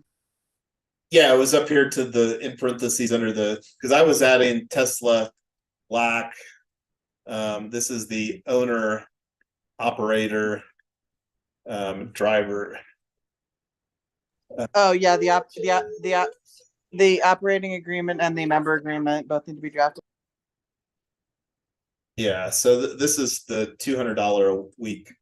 Speaker 1: Yeah, it was up here to the in parentheses under the, because I was adding Tesla Black. This is the owner, operator, driver.
Speaker 2: Oh yeah, the operating agreement and the member agreement both need to be drafted.
Speaker 1: Yeah, so this is the $200 a week.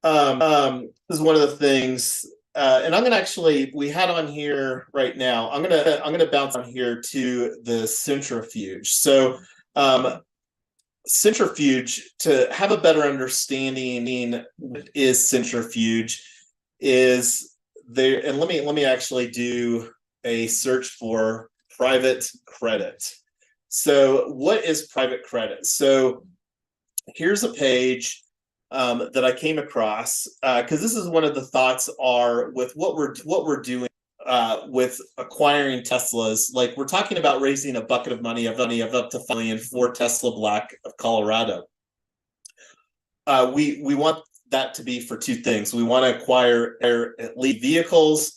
Speaker 1: This is one of the things, and I'm gonna actually, we had on here right now. I'm gonna bounce on here to the centrifuge. So, centrifuge, to have a better understanding what is centrifuge is there, and let me actually do a search for private credit. So what is private credit? So here's a page that I came across, because this is one of the thoughts are with what we're doing with acquiring Teslas. Like, we're talking about raising a bucket of money of up to $5 million for Tesla Black of Colorado. We want that to be for two things. We want to acquire elite vehicles,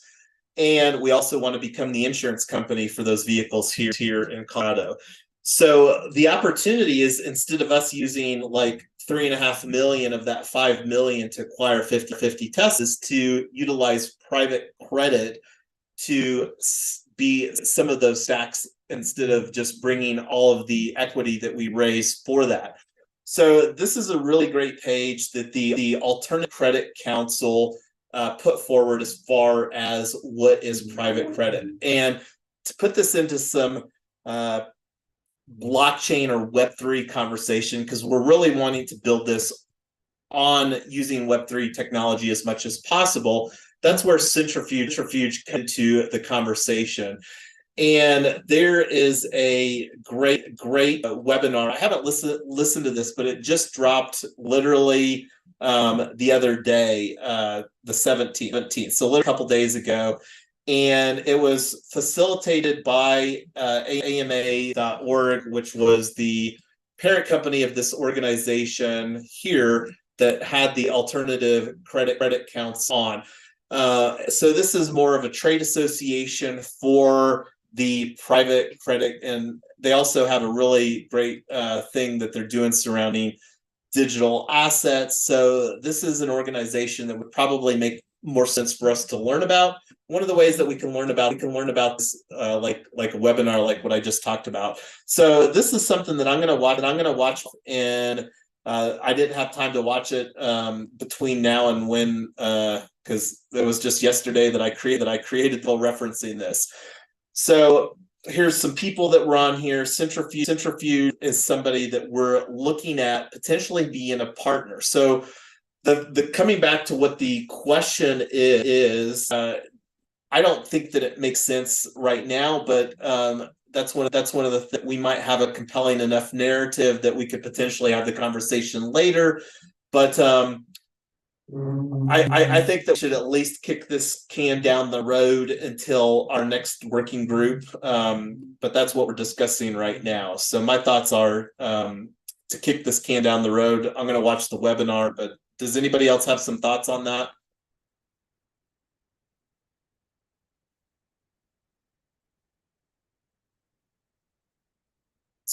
Speaker 1: and we also want to become the insurance company for those vehicles here in Colorado. So the opportunity is, instead of us using like $3.5 million of that $5 million to acquire 50 Teslas, to utilize private credit to be some of those stacks, instead of just bringing all of the equity that we raise for that. So this is a really great page that the Alternative Credit Council put forward as far as what is private credit. And to put this into some blockchain or Web3 conversation, because we're really wanting to build this on using Web3 technology as much as possible, that's where centrifuge comes into the conversation. And there is a great webinar. I haven't listened to this, but it just dropped literally the other day, the 17th, so a couple days ago. And it was facilitated by AMA.org, which was the parent company of this organization here that had the Alternative Credit Council on. So this is more of a trade association for the private credit, and they also have a really great thing that they're doing surrounding digital assets. So this is an organization that would probably make more sense for us to learn about. One of the ways that we can learn about this, like a webinar, like what I just talked about. So this is something that I'm going to watch, and I didn't have time to watch it between now and when, because it was just yesterday that I created while referencing this. So here's some people that were on here. Centrifuge is somebody that we're looking at potentially being a partner. So the coming back to what the question is, I don't think that it makes sense right now, but that's one of the we might have a compelling enough narrative that we could potentially have the conversation later. But I think that we should at least kick this can down the road until our next working group. But that's what we're discussing right now. So my thoughts are to kick this can down the road. I'm going to watch the webinar, but does anybody else have some thoughts on that?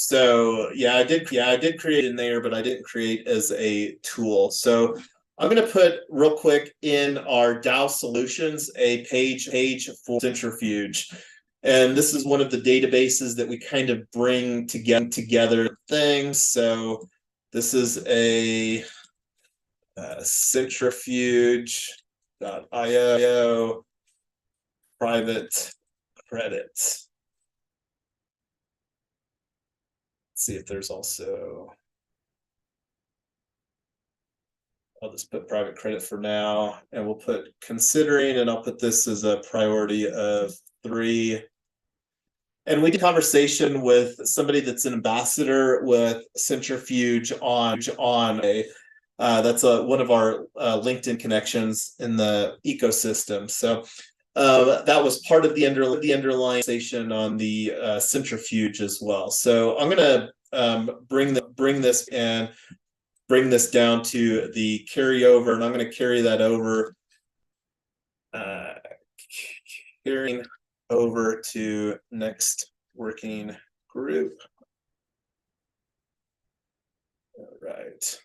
Speaker 1: So yeah, I did create in there, but I didn't create as a tool. So I'm going to put real quick in our DAO solutions a page for Centrifuge. And this is one of the databases that we kind of bring together things. So this is a centrifuge.io private credit. Let's see if there's also, I'll just put private credit for now, and we'll put considering, and I'll put this as a priority of 3. And we did a conversation with somebody that's an ambassador with Centrifuge on a that's one of our LinkedIn connections in the ecosystem. So that was part of the underlying station on the Centrifuge as well. So I'm going to bring this down to the carryover, and I'm going to carry that over, carrying over to next working group. All right.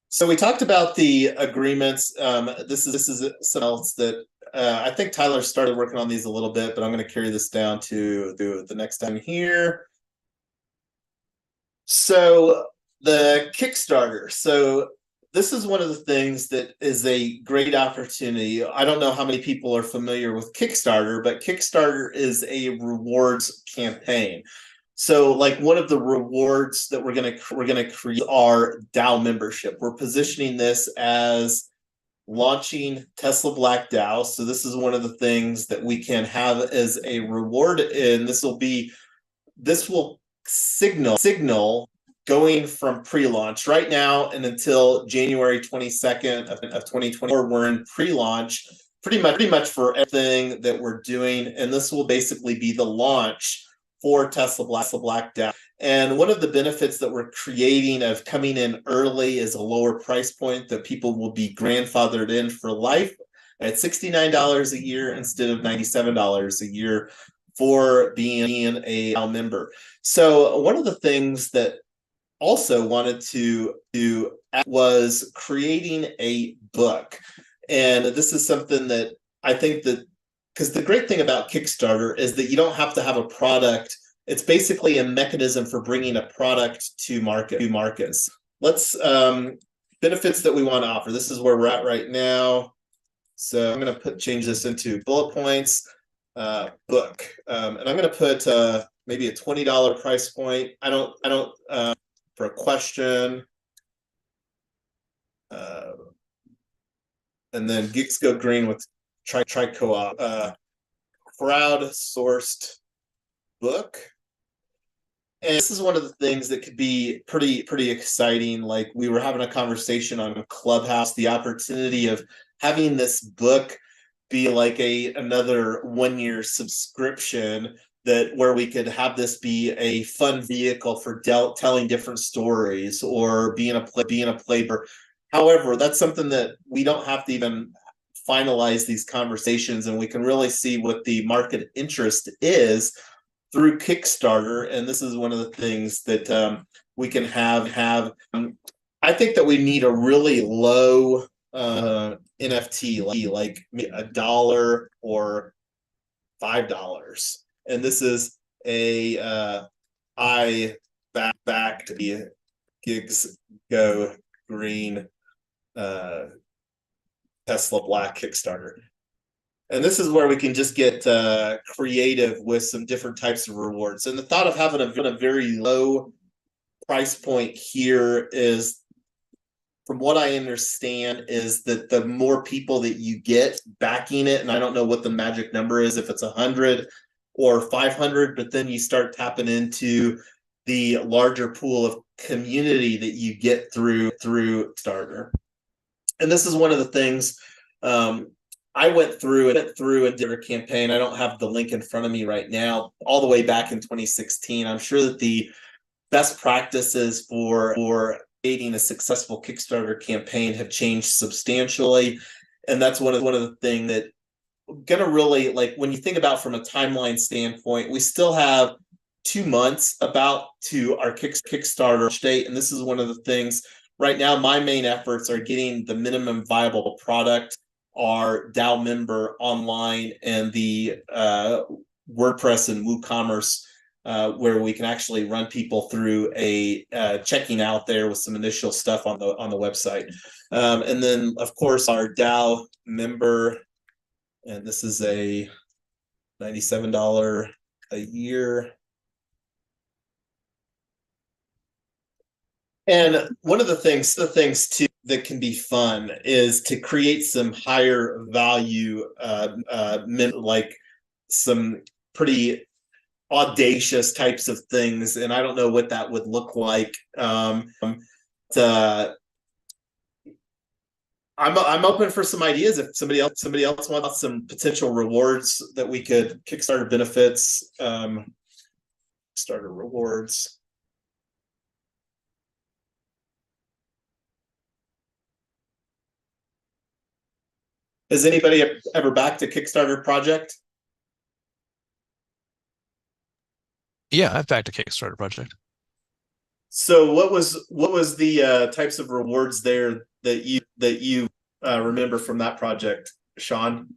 Speaker 1: So we talked about the agreements. This is something else that I think Tyler started working on these a little bit, but I'm going to carry this down to the next time here. So the Kickstarter. So this is one of the things that is a great opportunity. I don't know how many people are familiar with Kickstarter, but Kickstarter is a rewards campaign. So like one of the rewards that we're gonna create are DAO membership. We're positioning this as launching Tesla Black DAO. So this is one of the things that we can have as a reward, and this will signal going from pre-launch right now and until January 22nd of 2024. We're in pre-launch pretty much for everything that we're doing, and this will basically be the launch for Tesla Black DAO. And one of the benefits that we're creating of coming in early is a lower price point that people will be grandfathered in for life at $69 a year instead of $97 a year for being a DAO member. So one of the things that also wanted to do was creating a book. And this is something that I think that, because the great thing about Kickstarter is that you don't have to have a product. It's basically a mechanism for bringing a product to markets. Let's benefits that we want to offer. This is where we're at right now. So I'm going to change this into bullet points, book, and I'm going to put maybe a $20 price point. I don't for a question, and then Geeks Go Green with try co-op, crowd-sourced book. And this is one of the things that could be pretty exciting. Like we were having a conversation on Clubhouse, the opportunity of having this book be like another 1-year subscription, that where we could have this be a fun vehicle for telling different stories or being a playbook. However, that's something that we don't have to even finalize these conversations, and we can really see what the market interest is through Kickstarter. And this is one of the things that we can have. I think that we need a really low NFT, like $1 or $5. And this is a I backed the Gigs Go Green Tesla Black Kickstarter. And this is where we can just get creative with some different types of rewards. And the thought of having a very low price point here is, from what I understand, is that the more people that you get backing it, and I don't know what the magic number is, if it's 100 or 500, but then you start tapping into the larger pool of community that you get through Starter. And this is one of the things I went through and did a campaign. I don't have the link in front of me right now, all the way back in 2016. I'm sure that the best practices for creating a successful Kickstarter campaign have changed substantially. And that's one of the things that gonna really, like, when you think about from a timeline standpoint, we still have 2 months about to our Kickstarter state. And this is one of the things right now, my main efforts are getting the minimum viable product, our DAO member online, and the WordPress and WooCommerce, where we can actually run people through a checking out there with some initial stuff on the website. And then of course our DAO member, and this is a $97 a year. And one of the things too that can be fun is to create some higher value, like some pretty audacious types of things. And I don't know what that would look like. I'm open for some ideas. If somebody else wants some potential rewards that we could Kickstarter benefits, Kickstarter rewards. Has anybody ever backed a Kickstarter project?
Speaker 3: Yeah, I've backed a Kickstarter project.
Speaker 1: So what was the types of rewards there that you remember from that project, Sean?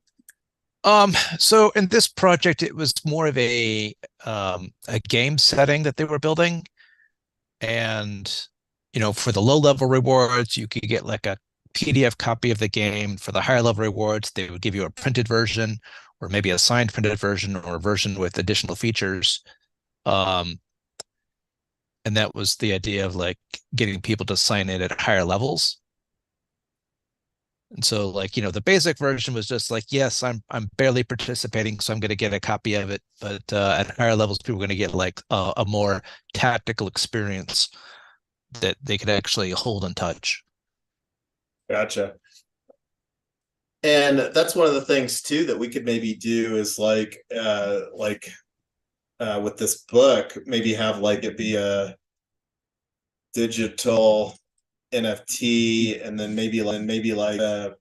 Speaker 3: So in this project, it was more of a game setting that they were building. And, for the low level rewards, you could get like a PDF copy of the game. For the higher level rewards, they would give you a printed version, or maybe a signed printed version, or a version with additional features. And that was the idea of like getting people to sign in at higher levels. And so like, the basic version was just like, yes, I'm barely participating, so I'm going to get a copy of it. But at higher levels, people are going to get like a more tactical experience that they could actually hold and touch.
Speaker 1: Gotcha. And that's one of the things too that we could maybe do is with this book, maybe have like it be a digital NFT, and then maybe like a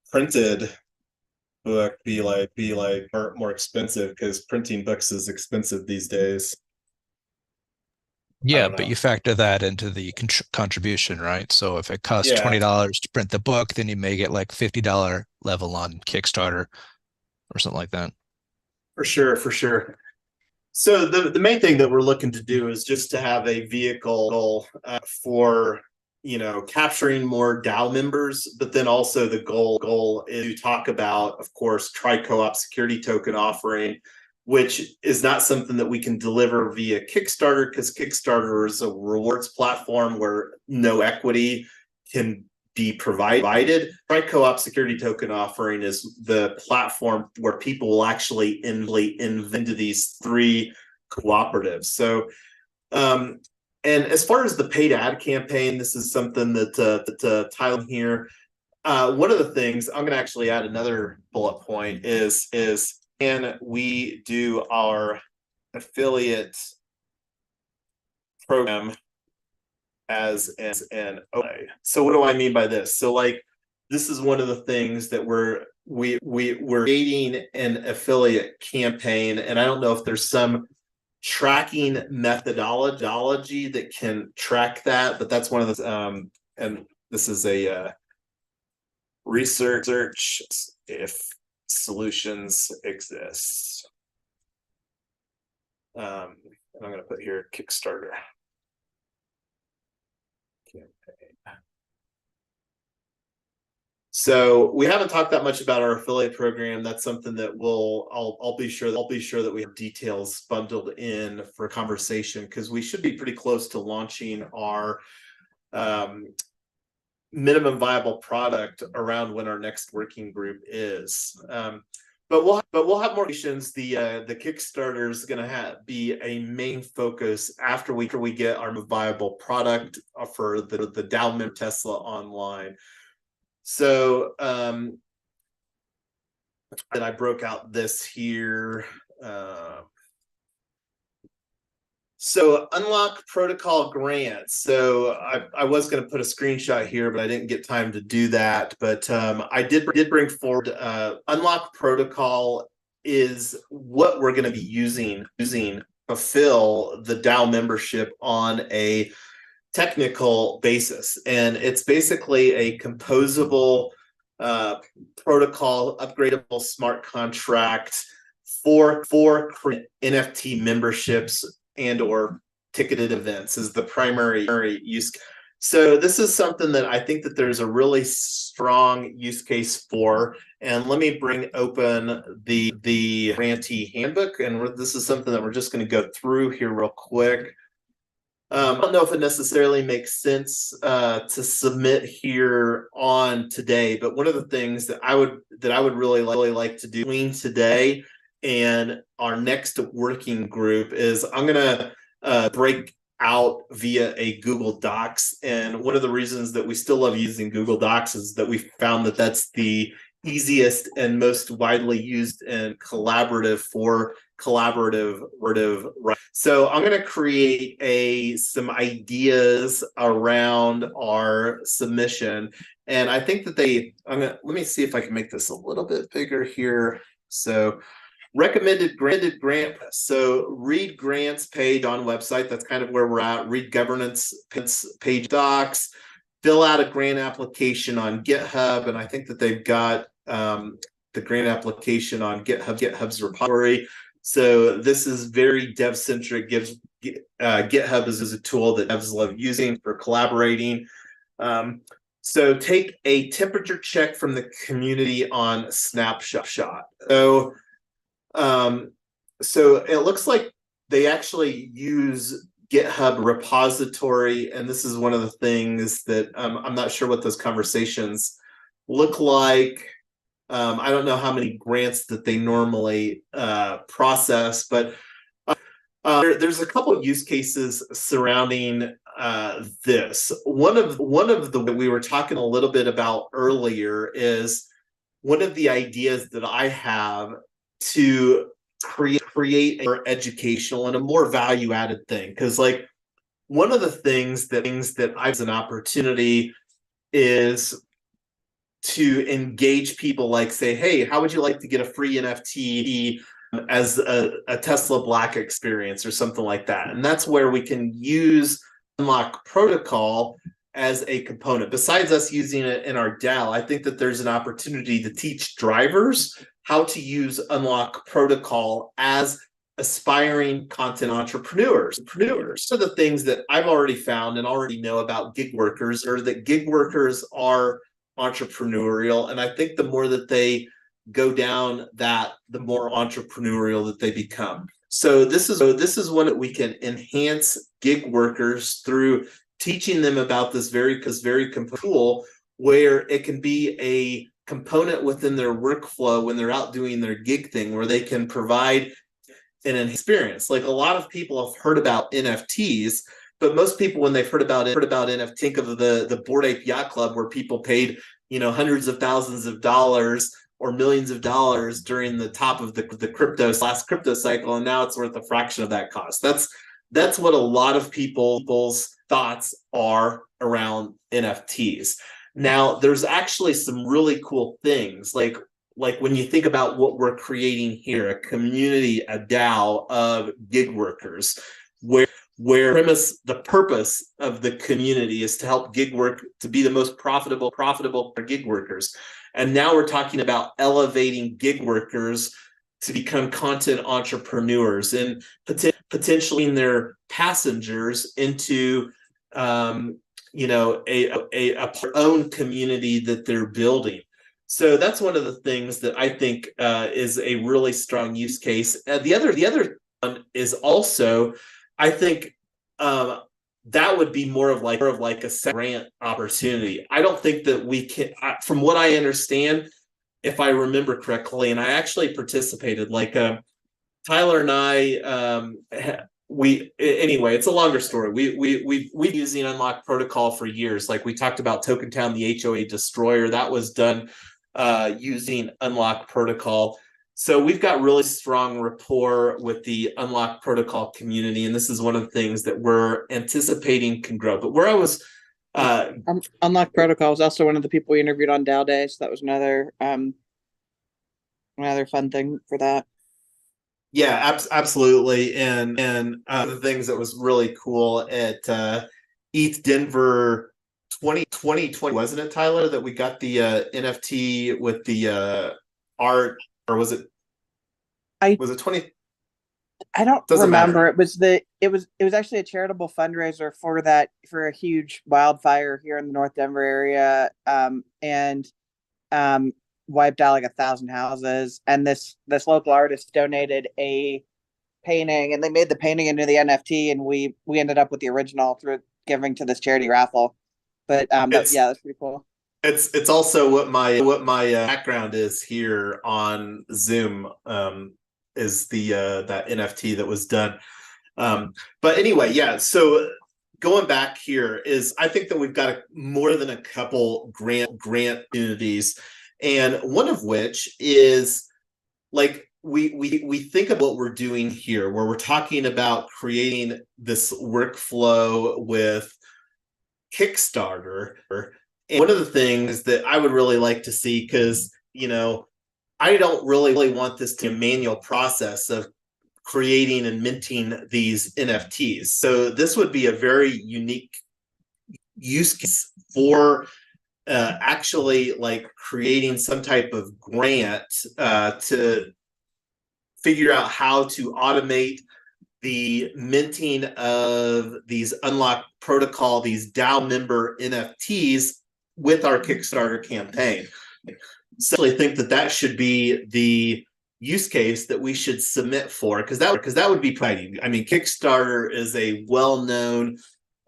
Speaker 1: printed book be more expensive, because printing books is expensive these days.
Speaker 3: Yeah, but you factor that into the contribution, right? So if it costs $20 to print the book, then you may get like $50 level on Kickstarter or something like that.
Speaker 1: For sure. So the main thing that we're looking to do is just to have a vehicle for capturing more DAO members, but then also the goal is to talk about, of course, tri-co-op security token offering, which is not something that we can deliver via Kickstarter, because Kickstarter is a rewards platform where no equity can be provided. Tri-co-op security token offering is the platform where people will actually invest into these three cooperatives. So, and as far as the paid ad campaign, this is something that Tyler here. One of the things I'm going to actually add another bullet point is can we do our affiliate program as an OA? So what do I mean by this? So like, this is one of the things that we're creating an affiliate campaign, and I don't know if there's some tracking methodology that can track that, but that's one of the and this is a research if solutions exist. And I'm going to put here Kickstarter campaign. So we haven't talked that much about our affiliate program. That's something that I'll be sure that we have details bundled in for conversation, because we should be pretty close to launching our minimum viable product around when our next working group is. But we'll have more questions. The Kickstarter is going to be a main focus after we get our viable product for the DAO member Tesla online. So and I broke out this here. So unlock protocol grants. So I was going to put a screenshot here, but I didn't get time to do that. But I did bring forward unlock protocol is what we're going to be using fulfill the DAO membership on a technical basis. And it's basically a composable protocol, upgradable smart contract for NFT memberships and or ticketed events is the primary use. So this is something that I think that there's a really strong use case for. And let me bring open the grantee handbook. And this is something that we're just going to go through here real quick. I don't know if it necessarily makes sense to submit here on today, but one of the things that I would really like to do between today and our next working group is I'm going to break out via a Google Docs. And one of the reasons that we still love using Google Docs is that we found that that's the easiest and most widely used and collaborative for collaborative. So I'm going to create some ideas around our submission. And I think that let me see if I can make this a little bit bigger here. So recommended grant. So read grants page on website. That's kind of where we're at. Read governance page docs. Fill out a grant application on GitHub. And I think that they've got the grant application on GitHub's repository. So this is very dev centric. GitHub is a tool that devs love using for collaborating. So take a temperature check from the community on Snapshot. So it looks like they actually use GitHub repository, and this is one of the things that I'm not sure what those conversations look like. I don't know how many grants that they normally process, but there's a couple of use cases surrounding this. One of the we were talking a little bit about earlier is one of the ideas that I have to create a more educational and a more value-added thing. Because like one of the things that I have an opportunity is to engage people, like say, hey, how would you like to get a free NFT as a Tesla Black experience or something like that? And that's where we can use Unlock Protocol as a component. Besides us using it in our DAO, I think that there's an opportunity to teach drivers how to use Unlock Protocol as aspiring content entrepreneurs. So the things that I've already found and already know about gig workers are that gig workers are entrepreneurial. And I think the more that they go down that, the more entrepreneurial that they become. So this is one that we can enhance gig workers through teaching them about this very tool, where it can be a component within their workflow when they're out doing their gig thing, where they can provide an experience. Like a lot of people have heard about NFTs, but most people, when they've heard about NFT, think of the Bored Ape Yacht Club, where people paid, hundreds of thousands of dollars or millions of dollars during the top of the last crypto cycle, and now it's worth a fraction of that cost. That's what a lot of people's thoughts are around NFTs. Now, there's actually some really cool things, like when you think about what we're creating here, a community, a DAO of gig workers, where the purpose of the community is to help gig work to be the most profitable for gig workers. And now we're talking about elevating gig workers to become content entrepreneurs and potentially their passengers into a own community that they're building. So that's one of the things that I think is a really strong use case. The other one is also, I think that would be more of like a grant opportunity. I don't think that we can, from what I understand, if I remember correctly, and I actually participated, like Tyler and I, anyway, it's a longer story. We've been using Unlock Protocol for years. Like we talked about Token Town, the HOA Destroyer, that was done using Unlock Protocol. So we've got really strong rapport with the Unlock Protocol community, and this is one of the things that we're anticipating can grow. But where I was
Speaker 2: Unlock Protocol was also one of the people we interviewed on DAO Day, so that was another another fun thing for that.
Speaker 1: Yeah, absolutely. And the things that was really cool at ETH Denver 2020, wasn't it, Tyler, that we got the NFT with the art, or was it
Speaker 2: I
Speaker 1: 20?
Speaker 2: I don't
Speaker 1: Doesn't
Speaker 2: remember.
Speaker 1: matter.
Speaker 2: It was actually a charitable fundraiser for a huge wildfire here in the North Denver area, and um, wiped out like 1,000 houses. And this local artist donated a painting, and they made the painting into the NFT, and we ended up with the original through giving to this charity raffle. But
Speaker 1: It's
Speaker 2: yeah, that's pretty cool.
Speaker 1: it's also what my background is here on Zoom, is the that NFT that was done. But anyway, yeah. So going back here is, I think that we've got more than a couple grant opportunities, and one of which is, like, we think of what we're doing here, where we're talking about creating this workflow with Kickstarter. And one of the things that I would really like to see, because I don't really want this to be a manual process of creating and minting these NFTs. So this would be a very unique use case for actually, like, creating some type of grant to figure out how to automate the minting of these unlocked protocol, these DAO member NFTs with our Kickstarter campaign. So I think that should be the use case that we should submit for, because that would be exciting. I mean, Kickstarter is a well-known,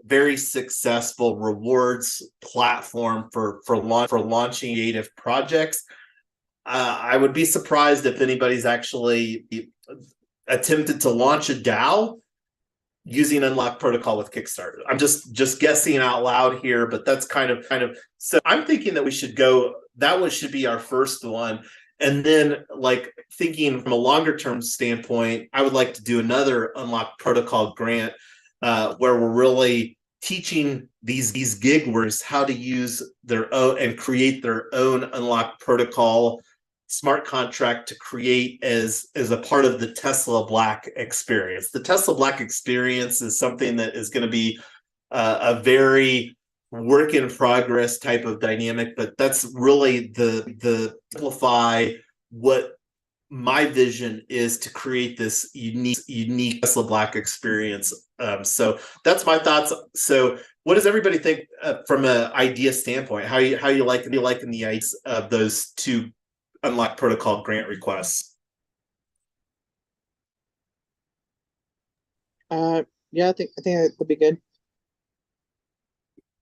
Speaker 1: very successful rewards platform for launching creative projects. I would be surprised if anybody's actually attempted to launch a DAO using unlock protocol with Kickstarter. I'm just guessing out loud here, but that's kind of so I'm thinking that we should go, that one should be our first one. And then, like, thinking from a longer term standpoint, I would like to do another unlock protocol grant where we're really teaching these gig workers how to use their own and create their own unlock protocol smart contract to create as a part of the Tesla Black experience. The Tesla Black experience is something that is going to be a very work in progress type of dynamic, but that's really the simplify what my vision is, to create this unique Tesla Black experience. So that's my thoughts. So what does everybody think from an idea standpoint? How you liking the ideas of those two unlock protocol grant requests?
Speaker 2: Yeah, I think that would be good.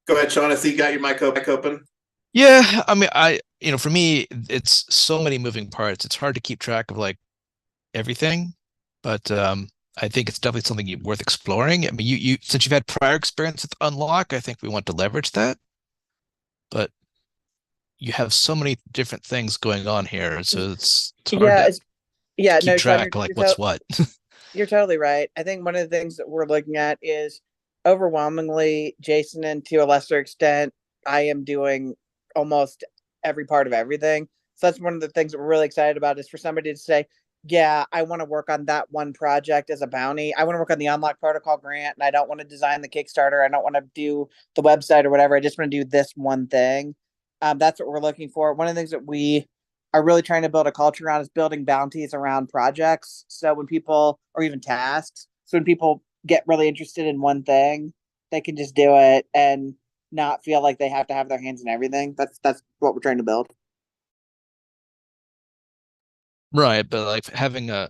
Speaker 1: Go ahead, Sean. I see you got your mic open.
Speaker 3: Yeah, I mean, for me, it's so many moving parts. It's hard to keep track of like everything, but I think it's definitely something worth exploring. I mean, you since you've had prior experience with Unlock, I think we want to leverage that. But you have so many different things going on here, so it's hard
Speaker 2: Yeah,
Speaker 3: to keep
Speaker 2: no, Sean,
Speaker 3: track like what's what.
Speaker 2: you're totally right. I think one of the things that we're looking at is, overwhelmingly, Jason, and to a lesser extent, I am doing almost every part of everything. So that's one of the things that we're really excited about, is for somebody to say, yeah, I want to work on that one project as a bounty. I want to work on the Unlock Protocol grant, and I don't want to design the Kickstarter. I don't want to do the website or whatever. I just want to do this one thing. That's what we're looking for. One of the things that we are really trying to build a culture around is building bounties around projects. So when people, or even tasks, so when people get really interested in one thing, they can just do it and not feel like they have to have their hands in everything. That's what we're trying to build.
Speaker 3: Right, but like having an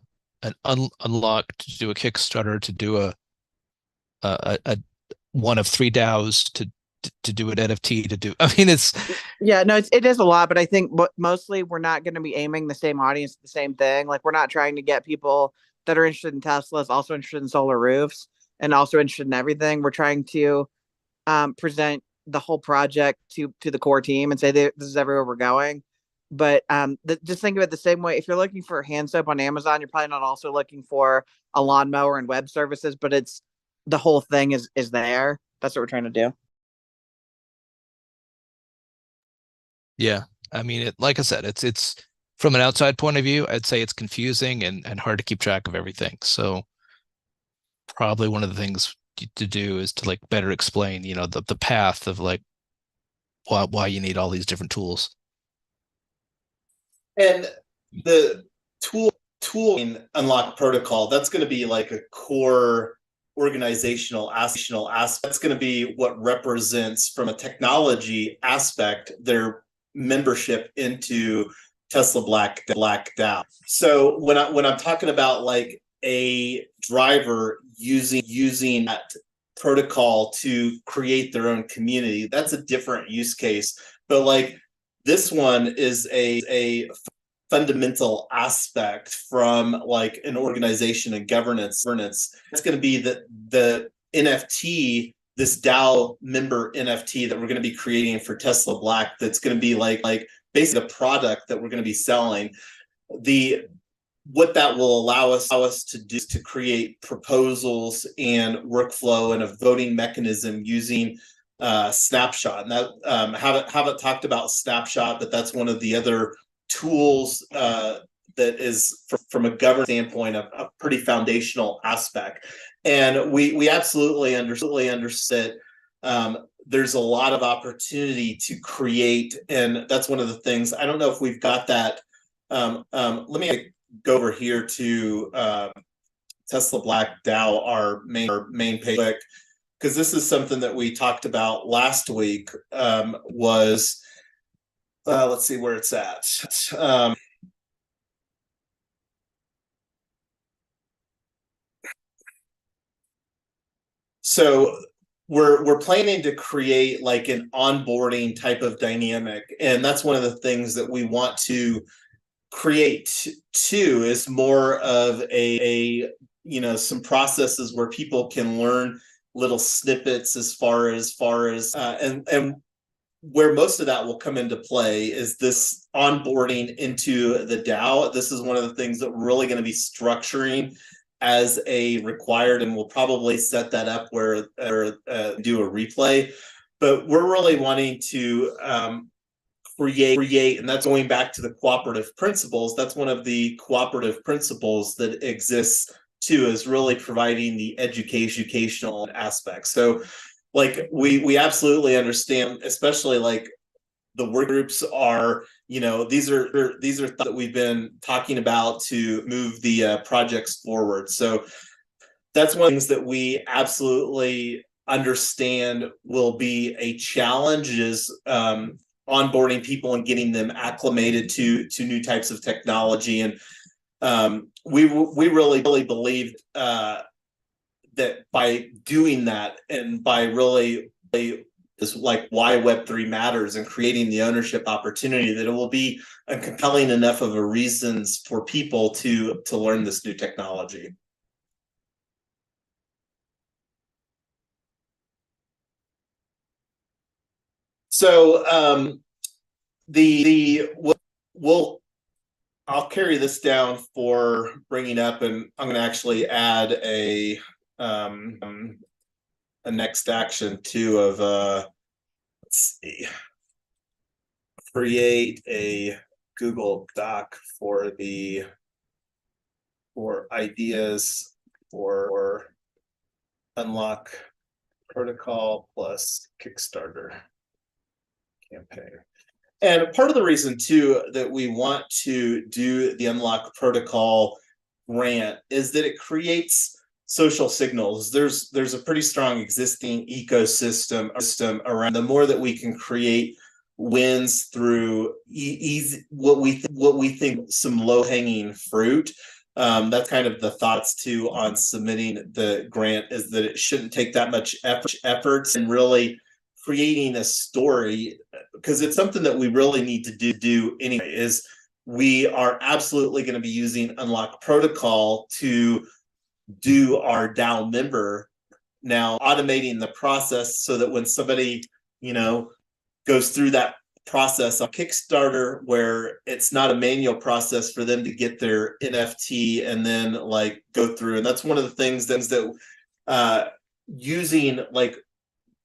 Speaker 3: unlock to do a Kickstarter, to do a one of three DAOs, to do an NFT, to do. I mean, it's
Speaker 2: Yeah, no, it is a lot, but I think mostly we're not going to be aiming the same audience at the same thing. Like, we're not trying to get people that are interested in Teslas, also interested in solar roofs, and also interested in everything. We're trying to present the whole project to the core team and say, this is everywhere we're going. But just think of it the same way. If you're looking for hand soap on Amazon, you're probably not also looking for a lawnmower and web services, but it's the whole thing is there. That's what we're trying to do.
Speaker 3: yeah. I mean, like I said, it's from an outside point of view, I'd say it's confusing and hard to keep track of everything. So probably one of the things to do is to like better explain, you know, the path of like why you need all these different tools.
Speaker 1: And the tool in unlock protocol, that's going to be like a core organizational aspect. That's going to be what represents from a technology aspect their membership into Tesla Black DAO. So when I'm talking about like a driver using that protocol to create their own community, that's a different use case. But like this one is a fundamental aspect from like an organization and governance. It's going to be the NFT, this DAO member NFT that we're going to be creating for Tesla Black. That's going to be like basically a product that we're going to be selling. What that will allow us to do is to create proposals and workflow and a voting mechanism using Snapshot. And that haven't talked about Snapshot, but that's one of the other tools that is from a governance standpoint a pretty foundational aspect. And we absolutely understood there's a lot of opportunity to create, and that's one of the things. I don't know if we've got that. Let me go over here to Tesla Black DAO, our main page, because this is something that we talked about last week. Was let's see where it's at. So we're planning to create like an onboarding type of dynamic, and that's one of the things that we want to create too, is more of a you know, some processes where people can learn little snippets as far as and where most of that will come into play is this onboarding into the DAO. This is one of the things that we're really going to be structuring as a required, and we'll probably set that up where do a replay. But we're really wanting to create, and that's going back to the cooperative principles. That's one of the cooperative principles that exists too, is really providing the educational aspects. So like we absolutely understand, especially like the work groups are, you know, these are things that we've been talking about to move the projects forward. So that's one of the things that we absolutely understand will be a challenge, is onboarding people and getting them acclimated to new types of technology. And we really believe that by doing that, and by really is like why Web3 matters and creating the ownership opportunity, that it will be a compelling enough of a reasons for people to learn this new technology. So I'll carry this down for bringing up, and I'm going to actually add a next action too of let's see, create a Google Doc for ideas for unlock protocol plus Kickstarter campaign. And part of the reason too that we want to do the unlock protocol grant is that it creates social signals. There's a pretty strong existing ecosystem around. The more that we can create wins through easy, what we think some low-hanging fruit. That's kind of the thoughts too on submitting the grant, is that it shouldn't take that much efforts and really creating a story, because it's something that we really need to do anyway. Is we are absolutely going to be using unlock protocol to do our DAO member, now automating the process so that when somebody, you know, goes through that process on Kickstarter, where it's not a manual process for them to get their NFT and then like go through. And that's one of the things that using like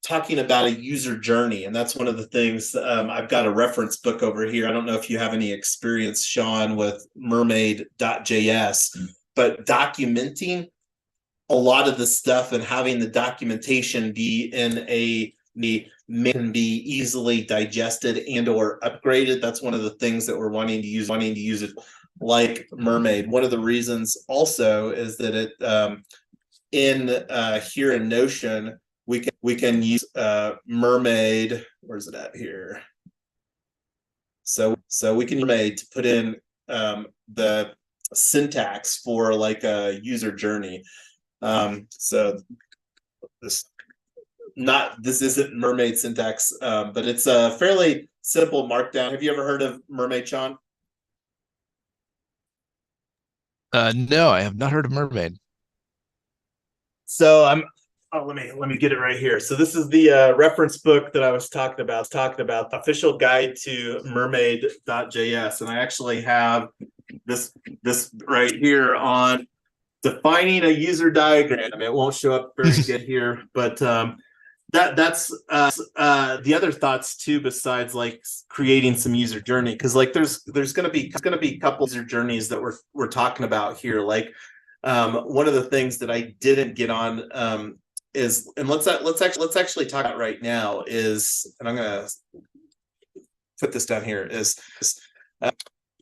Speaker 1: talking about a user journey, and that's one of the things. I've got a reference book over here. I don't know if you have any experience, Sean, with mermaid.js, but documenting a lot of the stuff and having the documentation be in can be easily digested and or upgraded. That's one of the things that we're wanting to use it like Mermaid. One of the reasons also is that it here in Notion we can use Mermaid. Where's it at here? So we can use Mermaid to put in the syntax for like a user journey. So this isn't Mermaid syntax, but it's a fairly simple markdown. Have you ever heard of Mermaid, Sean?
Speaker 3: No, I have not heard of Mermaid.
Speaker 1: So let me get it right here. So this is the reference book that I was talking about, official guide to mermaid.js. And I actually have this right here on defining a user diagram. It won't show up very good here, but that's the other thoughts too, besides like creating some user journey, because like there's gonna be a couple user journeys that we're talking about here. Like one of the things that I didn't get on is, and let's actually talk about right now is, and I'm gonna put this down here, is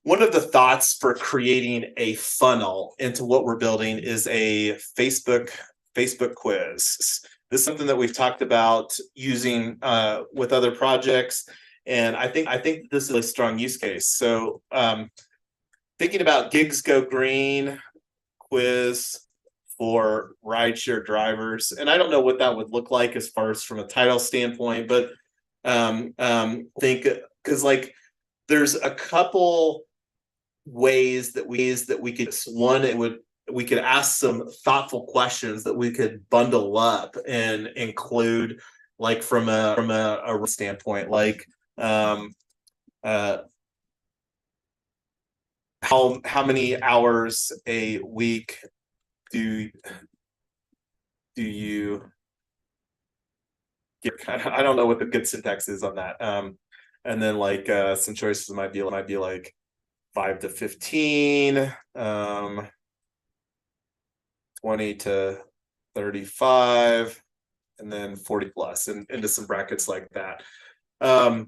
Speaker 1: one of the thoughts for creating a funnel into what we're building is a Facebook quiz. This is something that we've talked about using with other projects, and I think this is a strong use case. So thinking about Gigs Go Green quiz for rideshare drivers, and I don't know what that would look like as far as from a title standpoint, but think, because like there's a couple ways that we could. One, we could ask some thoughtful questions that we could bundle up and include, like from a standpoint, like how many hours a week do you get? I don't know what the good syntax is on that. And then like some choices might be like 5 to 15, 20 to 35, and then 40 plus, and into some brackets like that. Do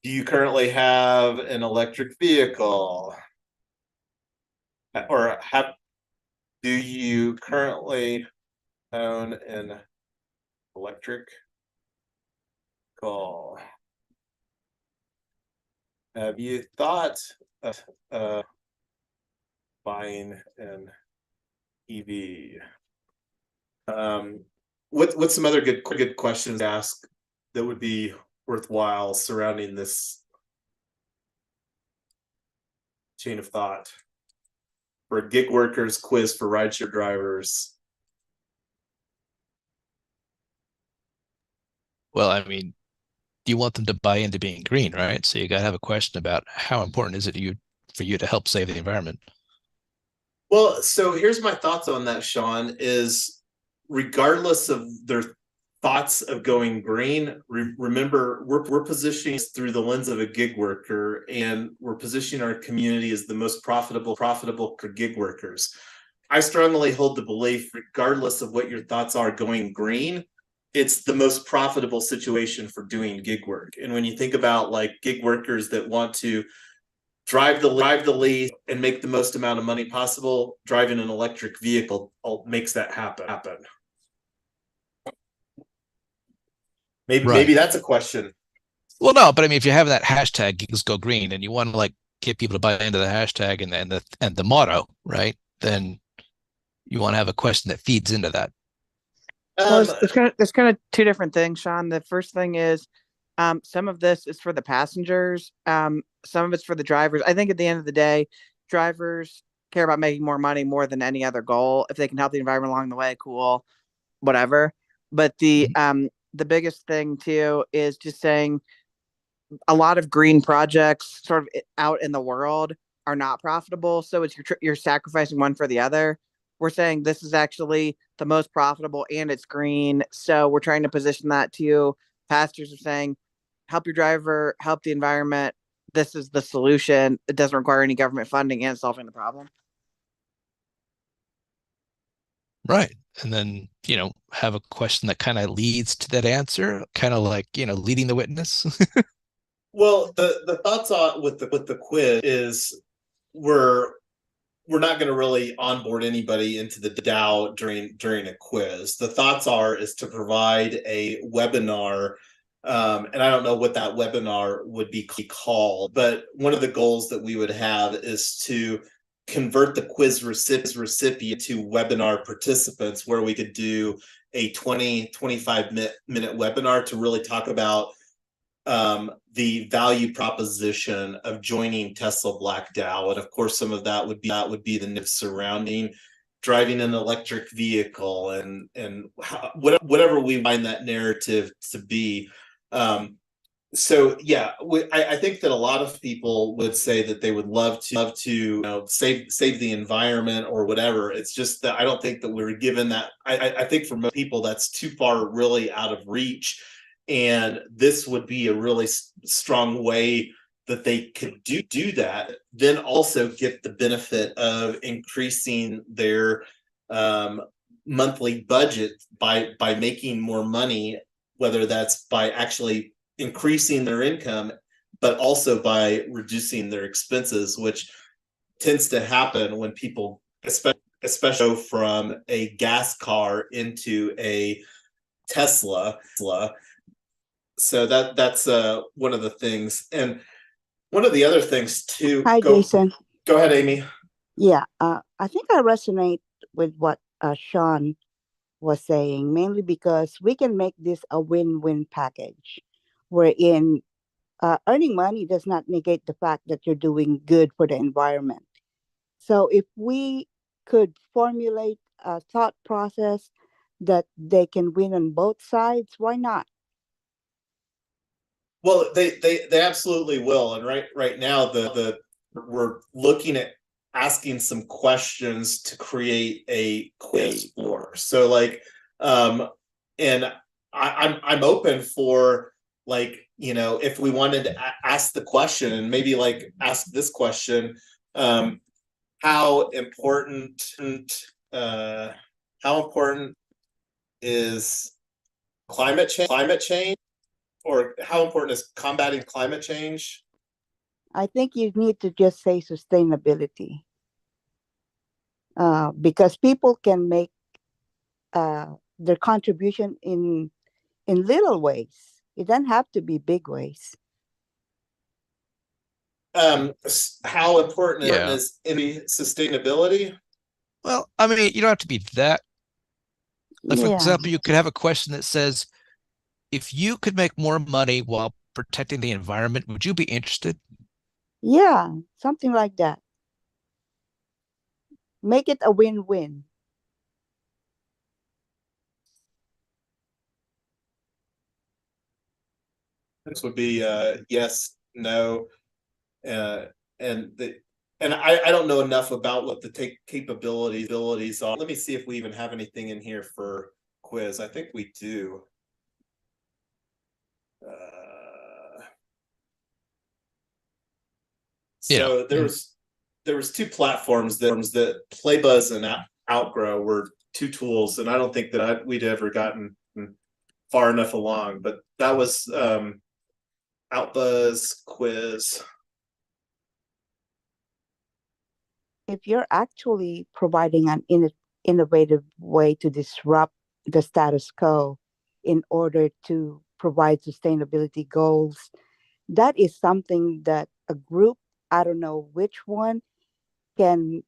Speaker 1: you currently have an electric vehicle? Or do you currently own an electric vehicle? Have you thought of buying an EV? What's some other good questions to ask that would be worthwhile surrounding this chain of thought for a gig workers quiz for rideshare drivers?
Speaker 3: Well, I mean, you want them to buy into being green, right? So you got to have a question about how important is it for you to help save the environment.
Speaker 1: Well, so here's my thoughts on that, Sean, is regardless of their thoughts of going green, remember, we're positioning through the lens of a gig worker, and we're positioning our community as the most profitable for gig workers. I strongly hold the belief, regardless of what your thoughts are going green, it's the most profitable situation for doing gig work. And when you think about like gig workers that want to drive the least and make the most amount of money possible, driving an electric vehicle makes that happen. Maybe that's a question.
Speaker 3: Well, no, but I mean, if you're having that hashtag gigs go green and you want to like get people to buy into the hashtag and the motto, right? Then you want to have a question that feeds into that.
Speaker 2: Well, there's kind of two different things, Sean. The first thing is, some of this is for the passengers. Some of it's for the drivers. I think at the end of the day, drivers care about making more money more than any other goal. If they can help the environment along the way, cool, whatever. But the biggest thing too is just saying a lot of green projects sort of out in the world are not profitable. So it's you're sacrificing one for the other. we're saying this is actually the most profitable and it's green. So we're trying to position that to you. Pastors are saying, help your driver, help the environment. This is the solution. It doesn't require any government funding and solving the problem.
Speaker 3: Right. And then, have a question that kind of leads to that answer, kind of like, leading the witness.
Speaker 1: Well, the thoughts on with the quiz is we're not going to really onboard anybody into the DAO during a quiz. The thoughts is to provide a webinar, and I don't know what that webinar would be called, but one of the goals that we would have is to convert the quiz recipient to webinar participants, where we could do a 25 minute webinar to really talk about the value proposition of joining Tesla Black DAO. And of course, some of that would be the NIF surrounding driving an electric vehicle and whatever we find that narrative to be. So yeah, I think that a lot of people would say that they would love to save the environment or whatever. It's just that I don't think that we're given that. I think for most people that's too far really out of reach. And this would be a really strong way that they could do that, then also get the benefit of increasing their monthly budget by making more money, whether that's by actually increasing their income, but also by reducing their expenses, which tends to happen when people, especially from a gas car into a Tesla. So that's one of the things. And one of the other things too.
Speaker 4: Hi, Jason.
Speaker 1: Go ahead, Amy.
Speaker 4: Yeah, I think I resonate with what Sean was saying, mainly because we can make this a win-win package, wherein earning money does not negate the fact that you're doing good for the environment. So if we could formulate a thought process that they can win on both sides, why not?
Speaker 1: Well, they absolutely will. And right now we're looking at asking some questions to create a quiz for. So like and I'm open for if we wanted to ask the question and maybe ask this question, how important is climate change, or how important is combating climate change?
Speaker 4: I think you need to just say sustainability, because people can make their contribution in little ways. It doesn't have to be big ways.
Speaker 1: How important is any sustainability?
Speaker 3: Well, I mean, you don't have to be that. Like, for example, you could have a question that says, if you could make more money while protecting the environment, would you be interested?
Speaker 4: Yeah, something like that. Make it a win-win.
Speaker 1: This would be yes, no, and I don't know enough about what the capabilities are. Let me see if we even have anything in here for quiz. I think we do. So there was two platforms that Playbuzz and Outgrow were two tools, and I don't think that we'd ever gotten far enough along. But that was Outbuzz, Quiz.
Speaker 4: If you're actually providing an innovative way to disrupt the status quo in order to provide sustainability goals, that is something that a group, I don't know which one, can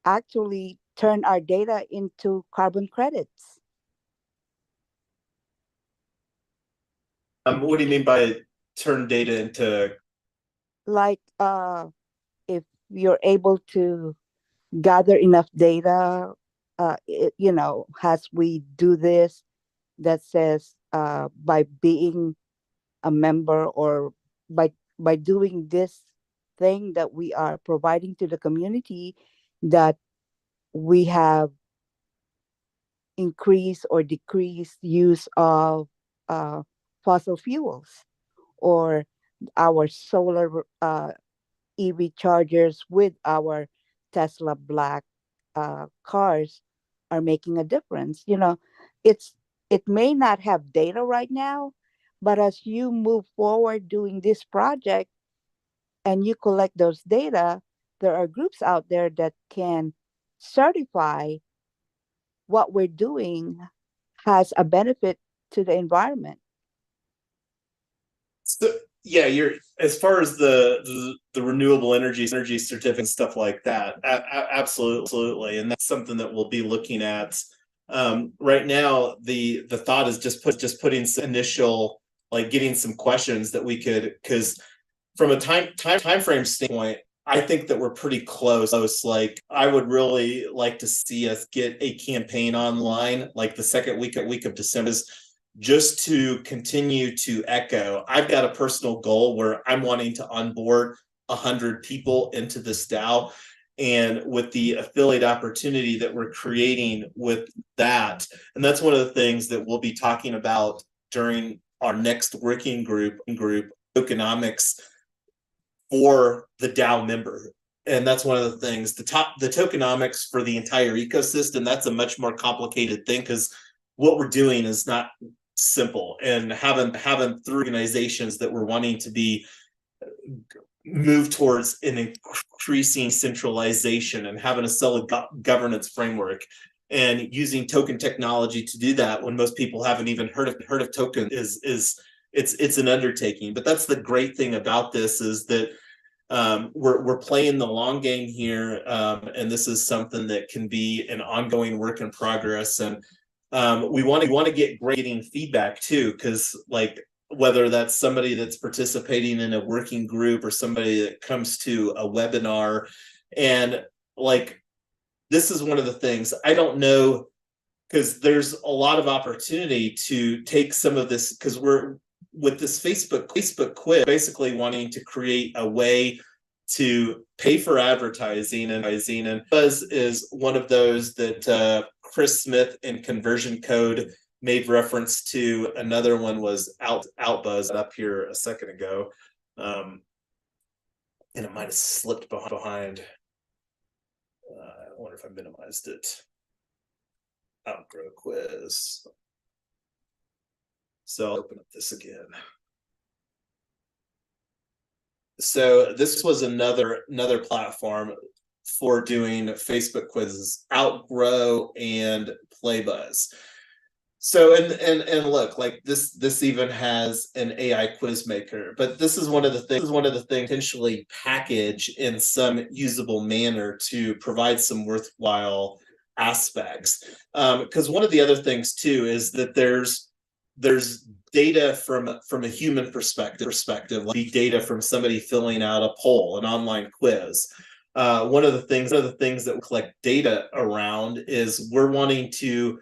Speaker 4: actually turn our data into carbon credits.
Speaker 1: What do you mean by turn data into?
Speaker 4: Like if you're able to gather enough data, as we do this, that says by being a member or by doing this thing that we are providing to the community, that we have increased or decreased use of fossil fuels, or our solar EV chargers with our Tesla Black cars are making a difference. It may not have data right now, but as you move forward doing this project and you collect those data, there are groups out there that can certify what we're doing has a benefit to the environment.
Speaker 1: So, yeah, you're as far as the renewable energy certificate and stuff like that. Absolutely, and that's something that we'll be looking at. Right now, the thought is just putting some initial, like, getting some questions that we could, because from a time frame standpoint, I think that we're pretty close. Like, I would really like to see us get a campaign online, like the second week of December, just to continue to echo. I've got a personal goal where I'm wanting to onboard 100 people into this DAO. And with the affiliate opportunity that we're creating with that, and that's one of the things that we'll be talking about during our next working group, tokenomics for the DAO member. And that's one of the things, the tokenomics for the entire ecosystem, that's a much more complicated thing, because what we're doing is not simple, and having three organizations that we're wanting to be move towards an increasing centralization and having a solid governance framework and using token technology to do that, when most people haven't even heard of token, it's an undertaking. But that's the great thing about this, is that we're playing the long game here, and this is something that can be an ongoing work in progress. And we want to get getting feedback too, because, like, whether that's somebody that's participating in a working group or somebody that comes to a webinar, and, like, this is one of the things I don't know, because there's a lot of opportunity to take some of this, because we're with this Facebook quiz, basically wanting to create a way to pay for advertising, and Buzz is one of those that Chris Smith in Conversion Code made reference to. Another one was Outbuzz up here a second ago, and it might have slipped behind. I wonder if I minimized it. Outgrow quiz. So I'll open up this again. So this was another platform for doing Facebook quizzes, Outgrow and Playbuzz. So and look, like, this even has an AI quiz maker, but this is one of the things potentially package in some usable manner to provide some worthwhile aspects. Because one of the other things too is that there's data from a human perspective, like data from somebody filling out a poll, an online quiz. One of the things that we collect data around is we're wanting to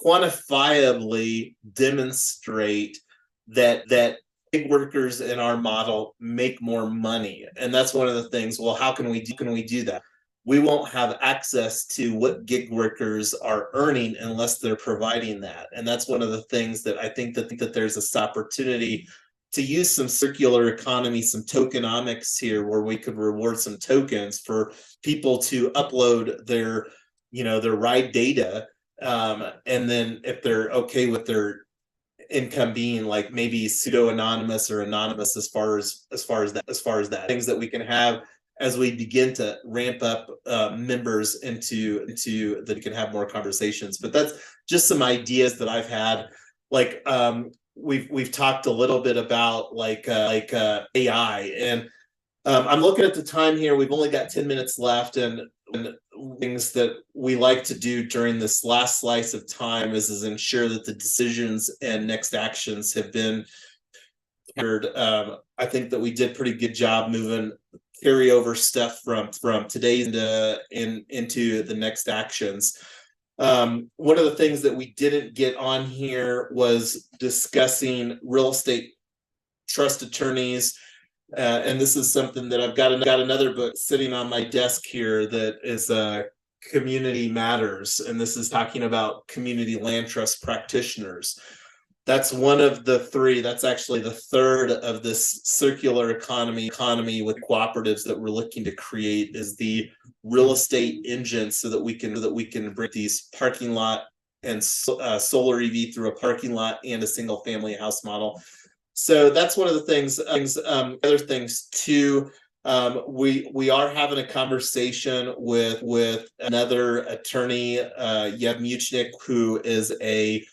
Speaker 1: quantifiably demonstrate that gig workers in our model make more money. And that's one of the things. Well, how can we do that? We won't have access to what gig workers are earning unless they're providing that. And that's one of the things that I think that there's this opportunity to use some circular economy, some tokenomics here, where we could reward some tokens for people to upload their ride data. And then if they're okay with their income being, like, maybe pseudo anonymous or anonymous, as far as that, things that we can have as we begin to ramp up members into that we can have more conversations. But that's just some ideas that I've had. Like, we've talked a little bit about like AI, and I'm looking at the time here. We've only got 10 minutes left, and things that we like to do during this last slice of time is ensure that the decisions and next actions have been heard. I think that we did pretty good job moving carryover stuff from today's into the next actions. One of the things that we didn't get on here was discussing real estate trust attorneys. And this is something that I've got another book sitting on my desk here that is community matters, and this is talking about community land trust practitioners. That's one of the three. That's actually the third of this circular economy with cooperatives that we're looking to create, is the real estate engine, so that we can bring these parking lot and solar EV through a parking lot and a single family house model. So that's one of the things. Other things too. We are having a conversation with another attorney, Yev Muchnik, who is a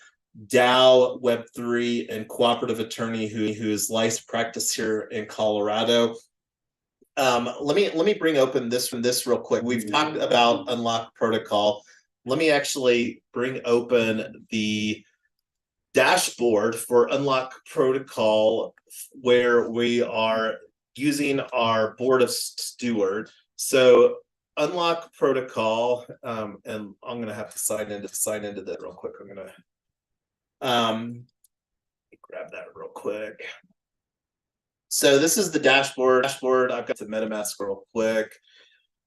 Speaker 1: DAO, Web3, and cooperative attorney who is licensed practice here in Colorado. Let me bring open this real quick. We've talked about Unlock Protocol. Let me actually bring open the dashboard for Unlock Protocol, where we are using our board of steward. So Unlock Protocol, and I'm gonna have to sign into that real quick. I'm gonna grab that real quick. So this is the dashboard. I've got the MetaMask real quick.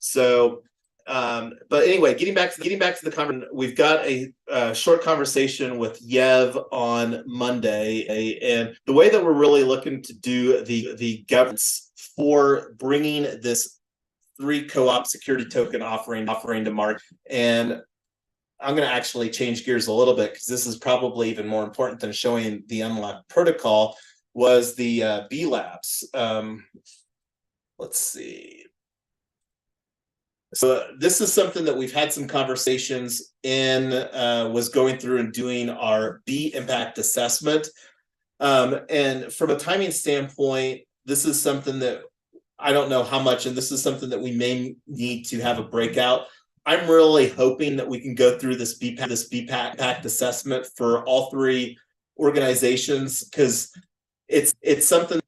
Speaker 1: So, but anyway, getting back to the conversation, we've got a short conversation with Yev on Monday, and the way that we're really looking to do the governance for bringing this 3 co-op security token offering to market. And I'm going to actually change gears a little bit, because this is probably even more important than showing the Unlock Protocol, was the B Labs. Let's see. So this is something that we've had some conversations in, was going through and doing our B impact assessment. And from a timing standpoint, this is something that I don't know how much, and this is something that we may need to have a breakout. I'm really hoping that we can go through this B impact assessment for all 3 organizations, because it's something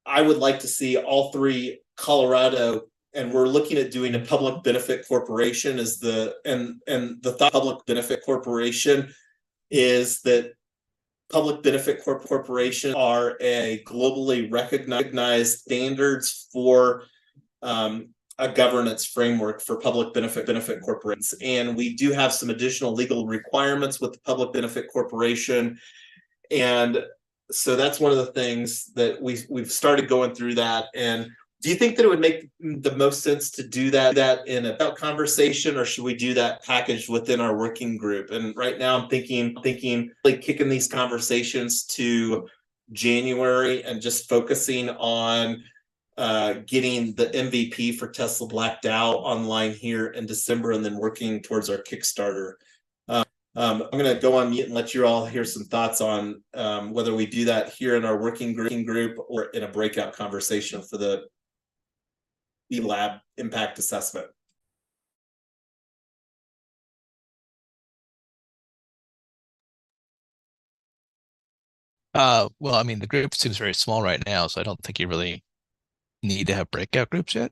Speaker 1: I would like to see all 3 Colorado, and we're looking at doing a public benefit corporation as the public benefit corporation is that public benefit corporations are a globally recognized standards for a governance framework for public benefit corporations. And we do have some additional legal requirements with the public benefit corporation. And so that's one of the things that we've started going through that. And do you think that it would make the most sense to do that in a conversation, or should we do that packaged within our working group? And right now I'm thinking like kicking these conversations to January and just focusing on getting the MVP for Tesla Black DAO online here in December, and then working towards our Kickstarter. I'm going to go on mute and let you all hear some thoughts on whether we do that here in our working group or in a breakout conversation for the B-Lab impact assessment.
Speaker 3: Well, I mean, the group seems very small right now, so I don't think you really need to have breakout groups yet.